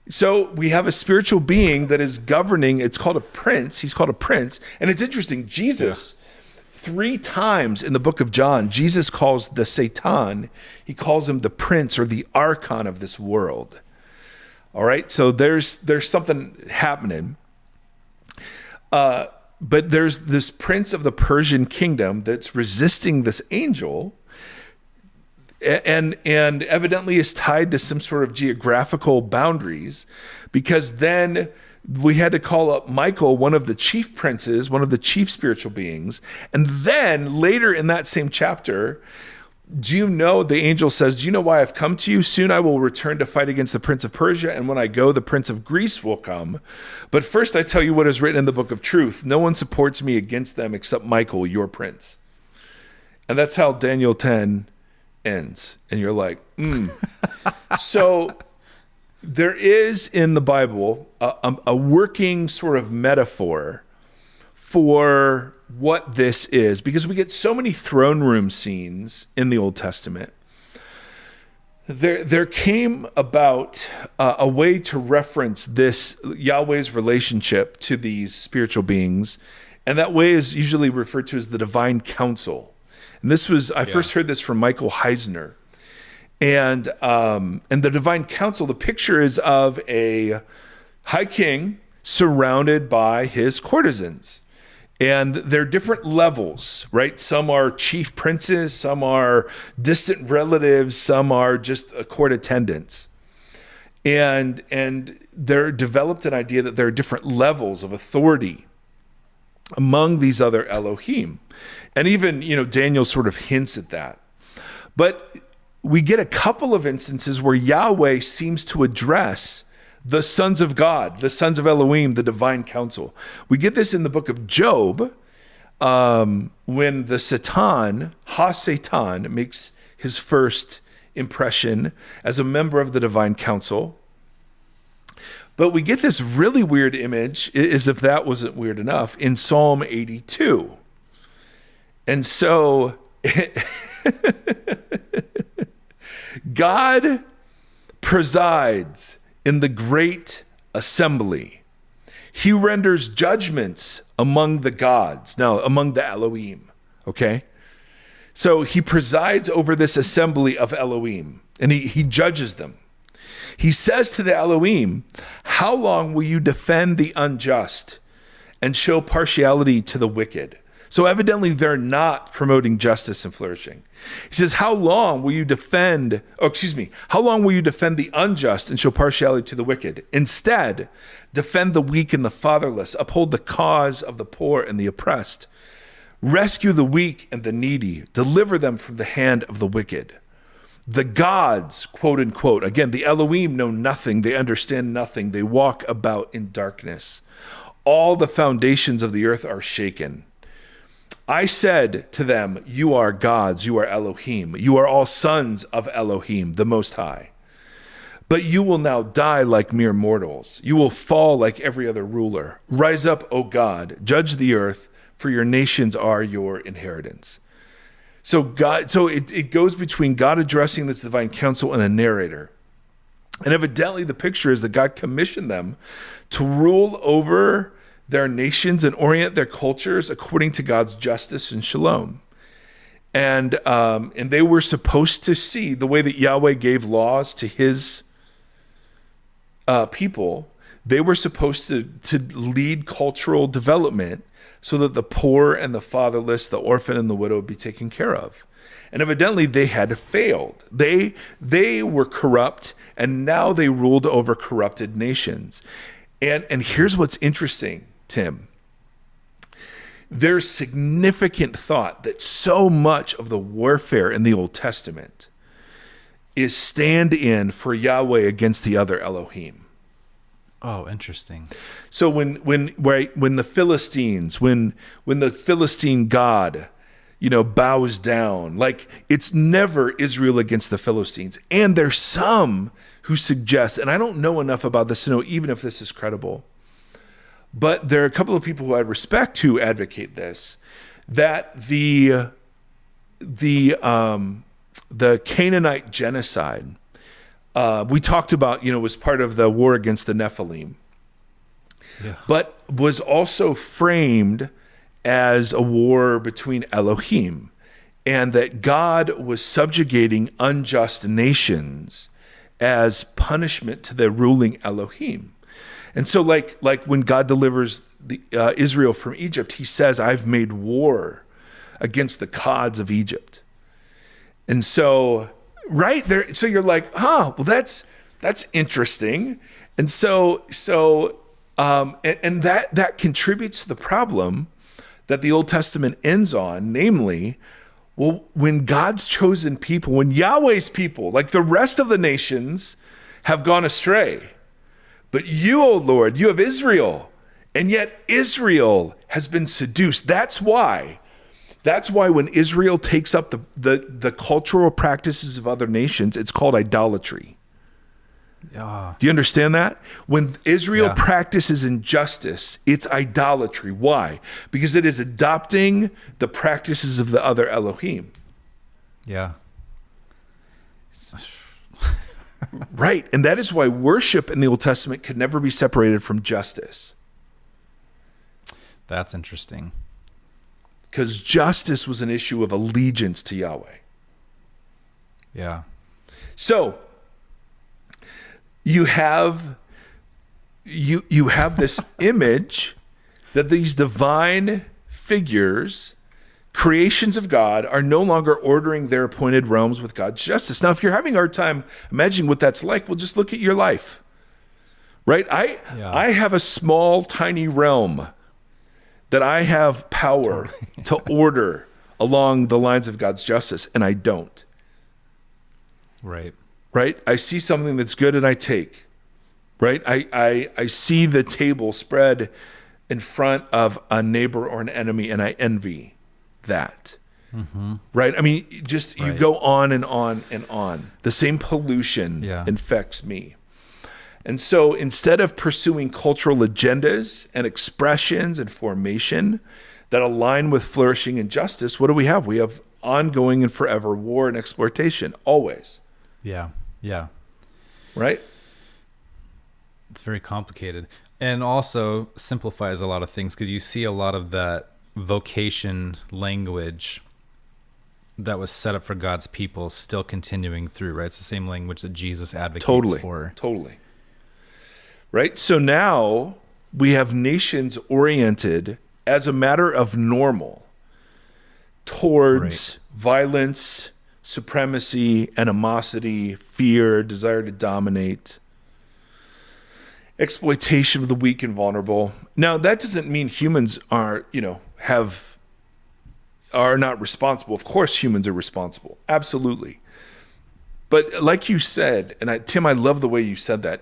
So we have a spiritual being that is governing. It's called a prince. He's called a prince. And it's interesting. Jesus, 3 times in the book of John, Jesus calls the Satan, he calls him the prince or the archon of this world. All right. So there's something happening. But there's this prince of the Persian kingdom that's resisting this angel, and evidently is tied to some sort of geographical boundaries, because then we had to call up Michael, one of the chief princes, one of the chief spiritual beings. And then later in that same chapter, the angel says, "Do you know why I've come to you? Soon I will return to fight against the prince of Persia, and when I go, the prince of Greece will come. But first I tell you what is written in the book of truth. No one supports me against them except Michael, your prince." And that's how Daniel 10 ends. And you're like, So there is in the Bible a working sort of metaphor for what this is, because we get so many throne room scenes in the Old Testament. There came about a way to reference this Yahweh's relationship to these spiritual beings, and that way is usually referred to as the divine council. And this was I first heard this from Michael Heisner, and the divine council. The picture is of a high king surrounded by his courtesans. And there are different levels, right? Some are chief princes, some are distant relatives, some are just court attendants. And there developed an idea that there are different levels of authority among these other Elohim. And even, Daniel sort of hints at that. But we get a couple of instances where Yahweh seems to address the sons of God, the sons of Elohim, the divine council. We get this in the book of Job, when the Satan makes his first impression as a member of the divine council. But we get this really weird image, as if that wasn't weird enough, in Psalm 82. And so God presides in the great assembly. He renders judgments among the gods, now among the Elohim, okay? So he presides over this assembly of Elohim, and he judges them. He says to the Elohim, how long will you defend the unjust and show partiality to the wicked? So evidently they're not promoting justice and flourishing. He says, how long will you defend the unjust and show partiality to the wicked? Instead, defend the weak and the fatherless, uphold the cause of the poor and the oppressed. Rescue the weak and the needy, deliver them from the hand of the wicked. The gods, quote unquote, again, the Elohim know nothing, they understand nothing, they walk about in darkness. All the foundations of the earth are shaken. I said to them, you are gods, you are Elohim, you are all sons of Elohim, the Most High. But you will now die like mere mortals. You will fall like every other ruler. Rise up, O God, judge the earth, for your nations are your inheritance. So it goes between God addressing this divine council and a narrator. And evidently the picture is that God commissioned them to rule over their nations and orient their cultures according to God's justice and shalom. And they were supposed to see the way that Yahweh gave laws to his people. They were supposed to lead cultural development so that the poor and the fatherless, the orphan and the widow would be taken care of. And evidently they had failed. They were corrupt, and now they ruled over corrupted nations. And here's what's interesting, Tim. There's significant thought that so much of the warfare in the Old Testament is stand-in for Yahweh against the other Elohim. Oh, interesting. So when the Philistines, when the Philistine God, bows down, like, it's never Israel against the Philistines. And there's some who suggest, and I don't know enough about this to know even if this is credible, but there are a couple of people who I respect who advocate this, that the Canaanite genocide, we talked about, was part of the war against the Nephilim, but was also framed as a war between Elohim, and that God was subjugating unjust nations as punishment to the ruling Elohim. And so like when God delivers Israel from Egypt, he says, I've made war against the gods of Egypt. And so right there, so you're like, well, that's interesting. And so that contributes to the problem that the Old Testament ends on, namely, well, when God's chosen people, when Yahweh's people, like the rest of the nations, have gone astray, but you, O Lord, you have Israel, and yet Israel has been seduced. That's why when Israel takes up the cultural practices of other nations, it's called idolatry. Do you understand that? When Israel practices injustice, it's idolatry. Why? Because it is adopting the practices of the other Elohim. Yeah. Right. And that is why worship in the Old Testament could never be separated from justice. That's interesting. Because justice was an issue of allegiance to Yahweh. Yeah. So you have this image that these divine figures, creations of God, are no longer ordering their appointed realms with God's justice. Now, if you're having a hard time imagining what that's like, well, just look at your life, right? I have a small, tiny realm that I have power to order along the lines of God's justice, and I don't. Right. right? I see something that's good and I take, right? I see the table spread in front of a neighbor or an enemy and I envy that, right? I mean, just you Right. go on and on and on. The same pollution Yeah. infects me. And so instead of pursuing cultural agendas and expressions and formation that align with flourishing and justice, what do we have? We have ongoing and forever war and exploitation, always, Yeah. Yeah. right? It's very complicated, and also simplifies a lot of things, because you see a lot of that vocation language that was set up for God's people still continuing through, right? It's the same language that Jesus advocates for. Totally. Right? So now we have nations oriented as a matter of normal towards violence, supremacy, animosity, fear, desire to dominate, exploitation of the weak and vulnerable. Now, that doesn't mean humans are not responsible. Of course, humans are responsible. Absolutely. But like you said, and Tim, I love the way you said that.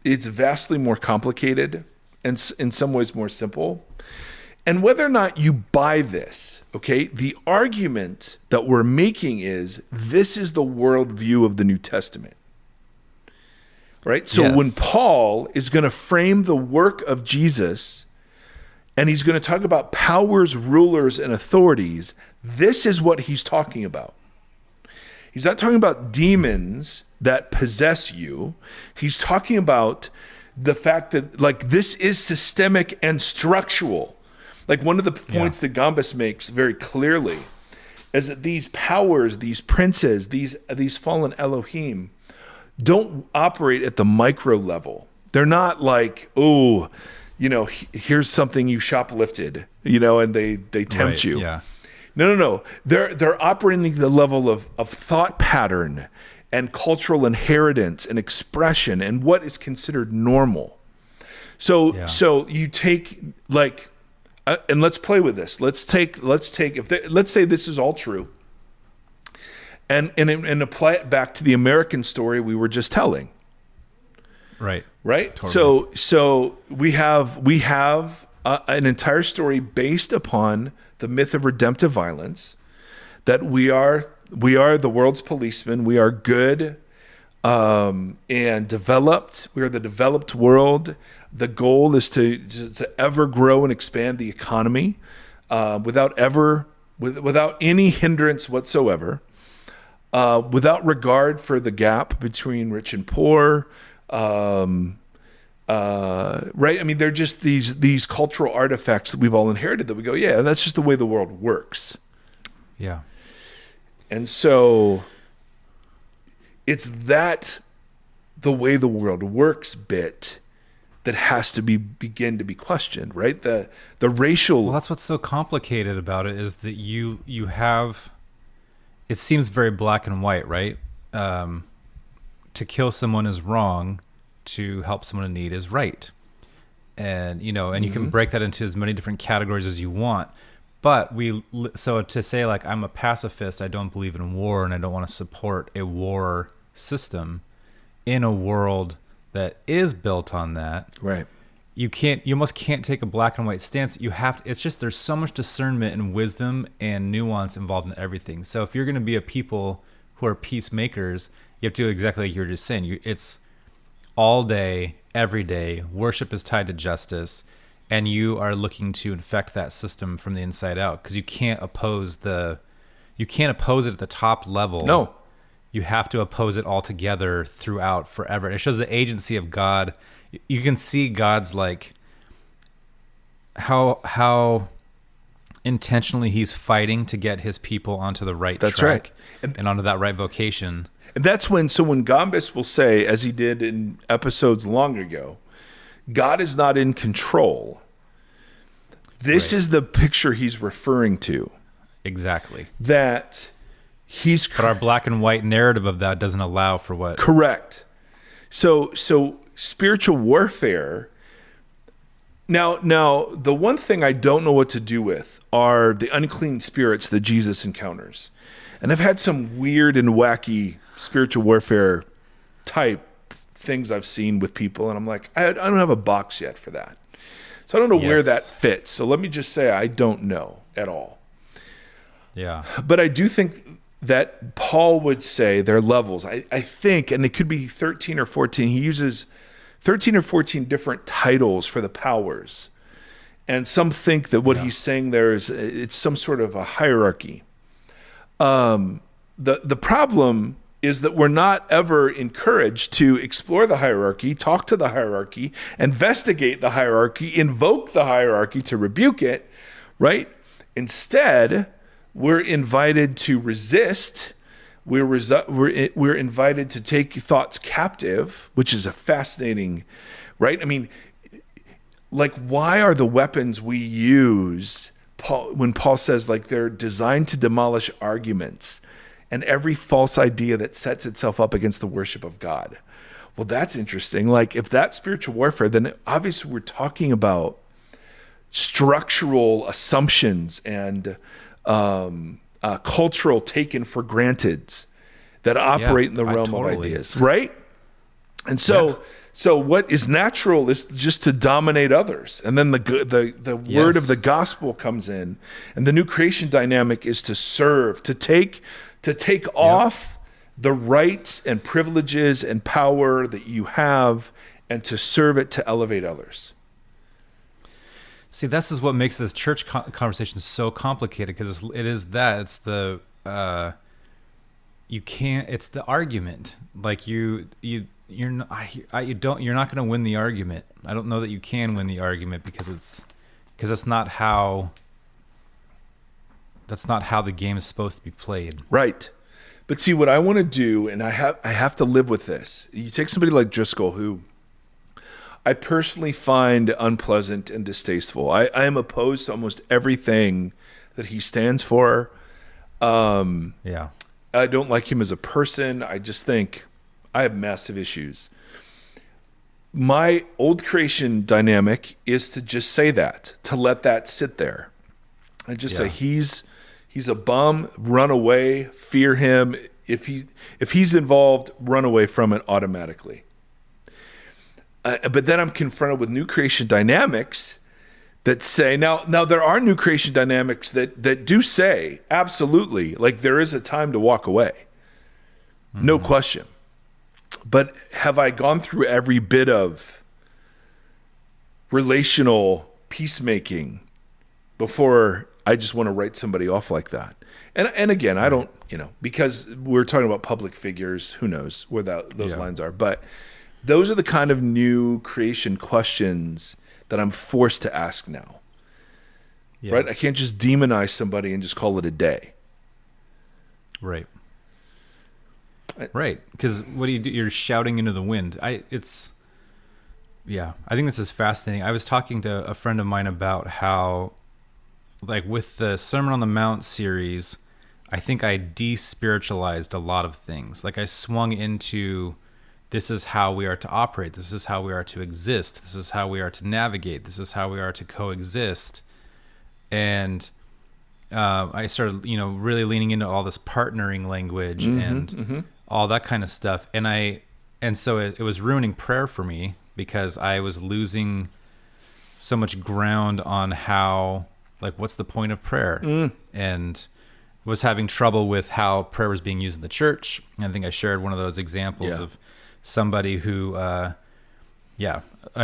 It's vastly more complicated and in some ways more simple. And whether or not you buy this, okay, the argument that we're making is this is the worldview of the New Testament. Right? So Yes. when Paul is going to frame the work of Jesus and he's going to talk about powers, rulers, and authorities, this is what he's talking about. He's not talking about demons that possess you. He's talking about the fact that, like, this is systemic and structural. Like, one of the points that Gambas makes very clearly is that these powers, these princes, these fallen Elohim don't operate at the micro level. They're not like, oh, here's something you shoplifted, and they tempt you. Yeah. No. They're operating the level of thought pattern and cultural inheritance and expression and what is considered normal. So you take and let's play with this. Let's say this is all true, and apply it back to the American story we were just telling. Right. Totally. So we have an entire story based upon the myth of redemptive violence, that we are the world's policemen. We are good and developed. We are the developed world. The goal is to ever grow and expand the economy without any hindrance whatsoever, without regard for the gap between rich and poor. Right? I mean, they're just these cultural artifacts that we've all inherited that we go, yeah, that's just the way the world works. Yeah. And so it's that the way the world works bit that has to begin to be questioned, right? The racial. Well, that's what's so complicated about it, is that you have, it seems very black and white, right? To kill someone is wrong, to help someone in need is right. And, and you can break that into as many different categories as you want. But so to say, like, I'm a pacifist, I don't believe in war, and I don't want to support a war system in a world that is built on that. Right. You almost can't take a black and white stance. You have to, it's just, there's so much discernment and wisdom and nuance involved in everything. So if you're going to be a people who are peacemakers, you have to do exactly like you were just saying. It's all day, every day. Worship is tied to justice, and you are looking to infect that system from the inside out, because you can't oppose it at the top level. No. You have to oppose it altogether throughout forever. And it shows the agency of God. You can see God's, like, how intentionally he's fighting to get his people onto the right That's track, right. and onto that right vocation. And that's when Gambas will say, as he did in episodes long ago, God is not in control. This is the picture he's referring to. Exactly. That But our black and white narrative of that doesn't allow for what. Correct. So spiritual warfare. Now, the one thing I don't know what to do with are the unclean spirits that Jesus encounters. And I've had some weird and wacky spiritual warfare type things I've seen with people, and I'm like, I don't have a box yet for that. So I don't know where that fits. So let me just say I don't know at all. Yeah. But I do think that Paul would say there are levels. I think, and it could be 13 or 14. He uses 13 or 14 different titles for the powers. And some think that what he's saying there is it's some sort of a hierarchy. The problem is that we're not ever encouraged to explore the hierarchy, talk to the hierarchy, investigate the hierarchy, invoke the hierarchy to rebuke it, right? Instead, we're invited to resist. We're invited to take thoughts captive, which is a fascinating, right? I mean, like, why are the weapons we use, when Paul says, like, they're designed to demolish arguments and every false idea that sets itself up against the worship of God? Well, that's interesting. Like, if that's spiritual warfare, then obviously we're talking about structural assumptions and cultural taken for granted that operate in the realm of ideas, right? And so what is natural is just to dominate others. And then the word of the gospel comes in, and the new creation dynamic is to serve, to take off the rights and privileges and power that you have and to serve it to elevate others. See, this is what makes this church conversation so complicated, because it's the you can't. It's the argument. Like you're not going to win the argument. I don't know that you can win the argument because that's not how the game is supposed to be played. Right. But see, what I want to do, and I have to live with this. You take somebody like Driscoll, who I personally find unpleasant and distasteful. I am opposed to almost everything that he stands for. I don't like him as a person. I just think I have massive issues. My old creation dynamic is to just say that, to let that sit there. And just say he's a bum, run away, fear him. If he's involved, run away from it automatically. But then I'm confronted with new creation dynamics that say, now there are new creation dynamics that do say, absolutely, like there is a time to walk away. Mm-hmm. No question. But have I gone through every bit of relational peacemaking before I just want to write somebody off like that? And again, I don't, because we're talking about public figures, who knows where those lines are. But those are the kind of new creation questions that I'm forced to ask now. Yeah. Right? I can't just demonize somebody and just call it a day. Right. Right. Because what do? You're shouting into the wind. I think this is fascinating. I was talking to a friend of mine about how, like, with the Sermon on the Mount series, I think I de-spiritualized a lot of things. Like, I swung into, this is how we are to operate. This is how we are to exist. This is how we are to navigate. This is how we are to coexist. And I started, really leaning into all this partnering language and all that kind of stuff. And so it was ruining prayer for me, because I was losing so much ground on how, like, what's the point of prayer? And was having trouble with how prayer was being used in the church. And I think I shared one of those examples of somebody who, a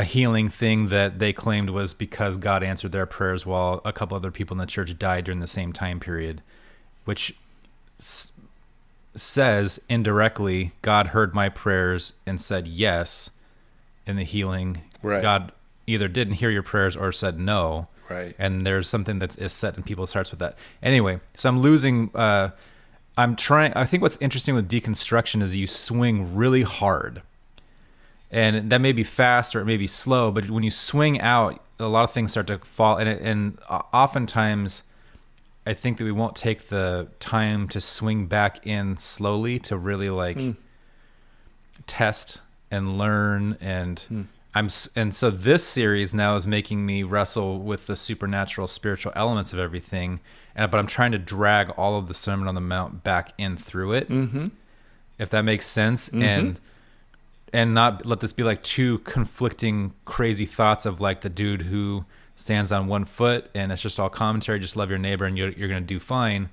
healing thing that they claimed was because God answered their prayers while a couple other people in the church died during the same time period, which says indirectly, God heard my prayers and said yes in the healing. Right. God either didn't hear your prayers or said no. Right. And there's something that is set in people's hearts with that. Anyway, so I'm losing... I think what's interesting with deconstruction is you swing really hard, and that may be fast or it may be slow, but when you swing out, a lot of things start to fall. And oftentimes I think that we won't take the time to swing back in slowly to really test and learn and And so this series now is making me wrestle with the supernatural, spiritual elements of everything. But I'm trying to drag all of the Sermon on the Mount back in through it, if that makes sense, and not let this be like two conflicting, crazy thoughts of like the dude who stands on one foot and it's just all commentary, just love your neighbor and you're going to do fine.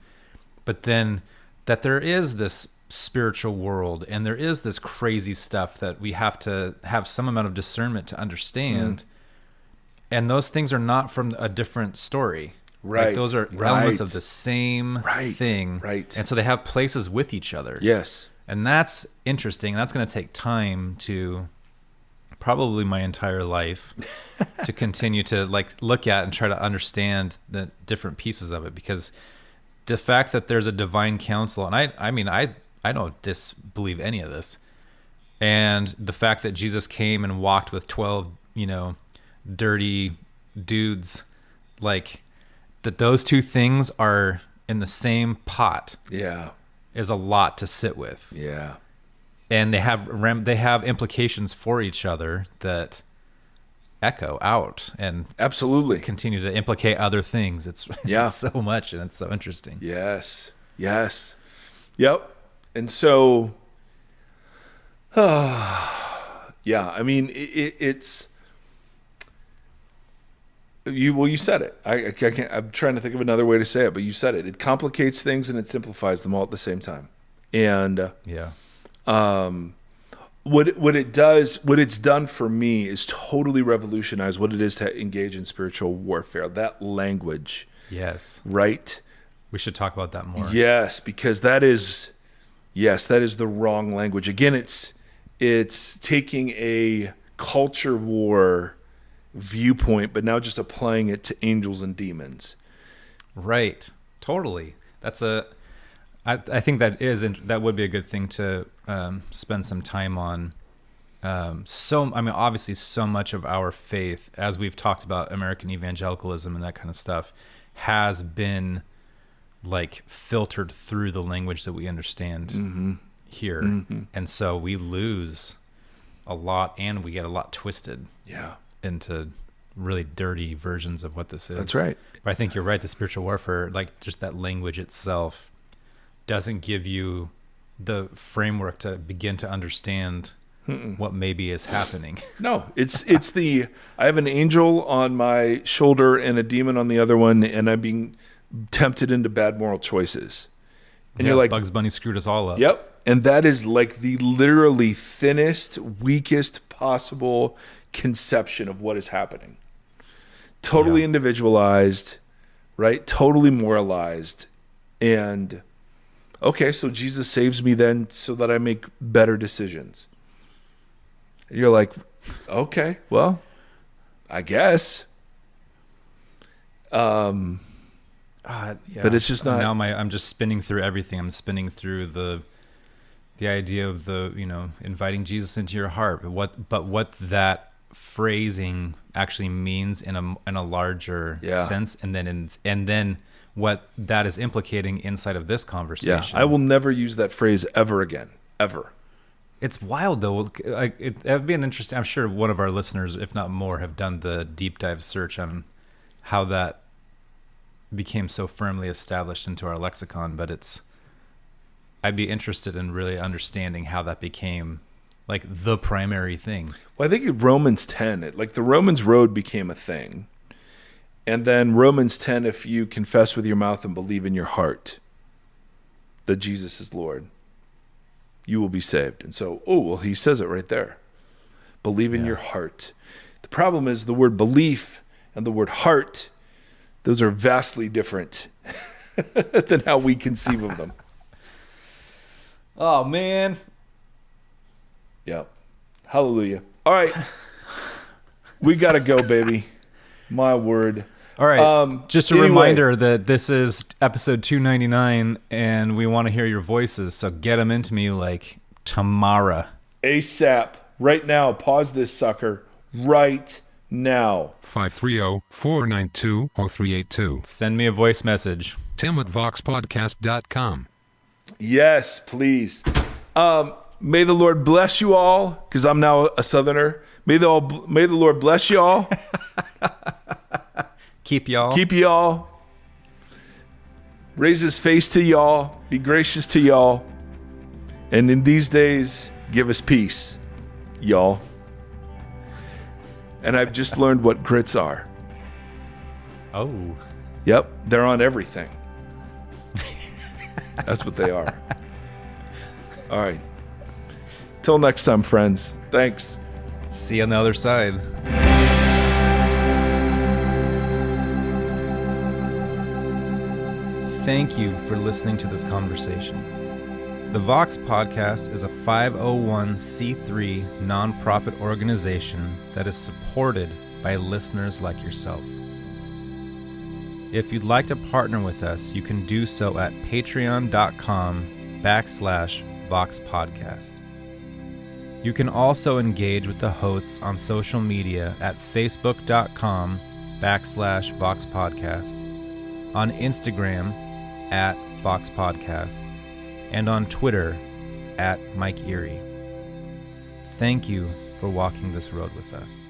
But then that there is this spiritual world and there is this crazy stuff that we have to have some amount of discernment to understand. And those things are not from a different story. Right. Like those are elements of the same thing. Right. And so they have places with each other. Yes. And that's interesting. That's going to take time to probably my entire life to continue to like look at and try to understand the different pieces of it, because the fact that there's a divine counsel, and I don't disbelieve any of this. And the fact that Jesus came and walked with 12, dirty dudes, like that those two things are in the same pot. Yeah. Is a lot to sit with. Yeah. And they have implications for each other that echo out and absolutely continue to implicate other things. It's so much, and it's so interesting. Yes. Yep. And so, I mean, it's you. Well, you said it. I can't. I'm trying to think of another way to say it, but you said it. It complicates things and it simplifies them all at the same time. And what it's done for me is totally revolutionize what it is to engage in spiritual warfare. That language. Yes. Right. We should talk about that more. Yes, because that is the wrong language. Again, it's taking a culture war viewpoint, but now just applying it to angels and demons. Right. Totally. I think that would be a good thing to spend some time on. Obviously so much of our faith, as we've talked about American evangelicalism and that kind of stuff, has been like filtered through the language that we understand here. And so we lose a lot and we get a lot twisted into really dirty versions of what this is. That's right. But I think you're right. The spiritual warfare, like just that language itself, doesn't give you the framework to begin to understand what maybe is happening. No, it's I have an angel on my shoulder and a demon on the other one, and I'm being tempted into bad moral choices. And you're like, Bugs Bunny screwed us all up. Yep. And that is like the literally thinnest, weakest possible conception of what is happening. Totally individualized, right? Totally moralized. And okay, so Jesus saves me then so that I make better decisions. And you're like, okay, well, I guess. But it's just not. Now I'm just spinning through everything. I'm spinning through the idea of inviting Jesus into your heart, but what that phrasing actually means in a larger sense, and then what that is implicating inside of this conversation. Yeah, I will never use that phrase ever again, ever. It's wild though. It'd be an interesting. I'm sure one of our listeners, if not more, have done the deep dive search on how that became so firmly established into our lexicon. But I'd be interested in really understanding how that became like the primary thing. Well, I think in Romans 10, the Romans road became a thing. And then Romans 10, if you confess with your mouth and believe in your heart that Jesus is Lord, you will be saved. And so, he says it right there. Believe in your heart. The problem is the word belief and the word heart, those are vastly different than how we conceive of them. Oh, man. Yeah. Hallelujah. All right. We got to go, baby. My word. All right. Just a reminder that this is episode 299 and we want to hear your voices. So get them into me like tomorrow. ASAP. Right now. Pause this sucker. Right now. 530-492-0382. Send me a voice message. Tim@voxpodcast.com. Yes, please. May the Lord bless you all, because I'm now a Southerner. May the Lord bless y'all. Keep y'all. Keep y'all. Raise his face to y'all. Be gracious to y'all. And in these days, give us peace, y'all. And I've just learned what grits are. Oh. Yep, they're on everything. That's what they are. All right. Till next time, friends. Thanks. See you on the other side. Thank you for listening to this conversation. The Vox Podcast is a 501c3 nonprofit organization that is supported by listeners like yourself. If you'd like to partner with us, you can do so at patreon.com/Vox Podcast. You can also engage with the hosts on social media at facebook.com/Vox Podcast, on Instagram at Vox Podcast, and on Twitter at Mike Erie. Thank you for walking this road with us.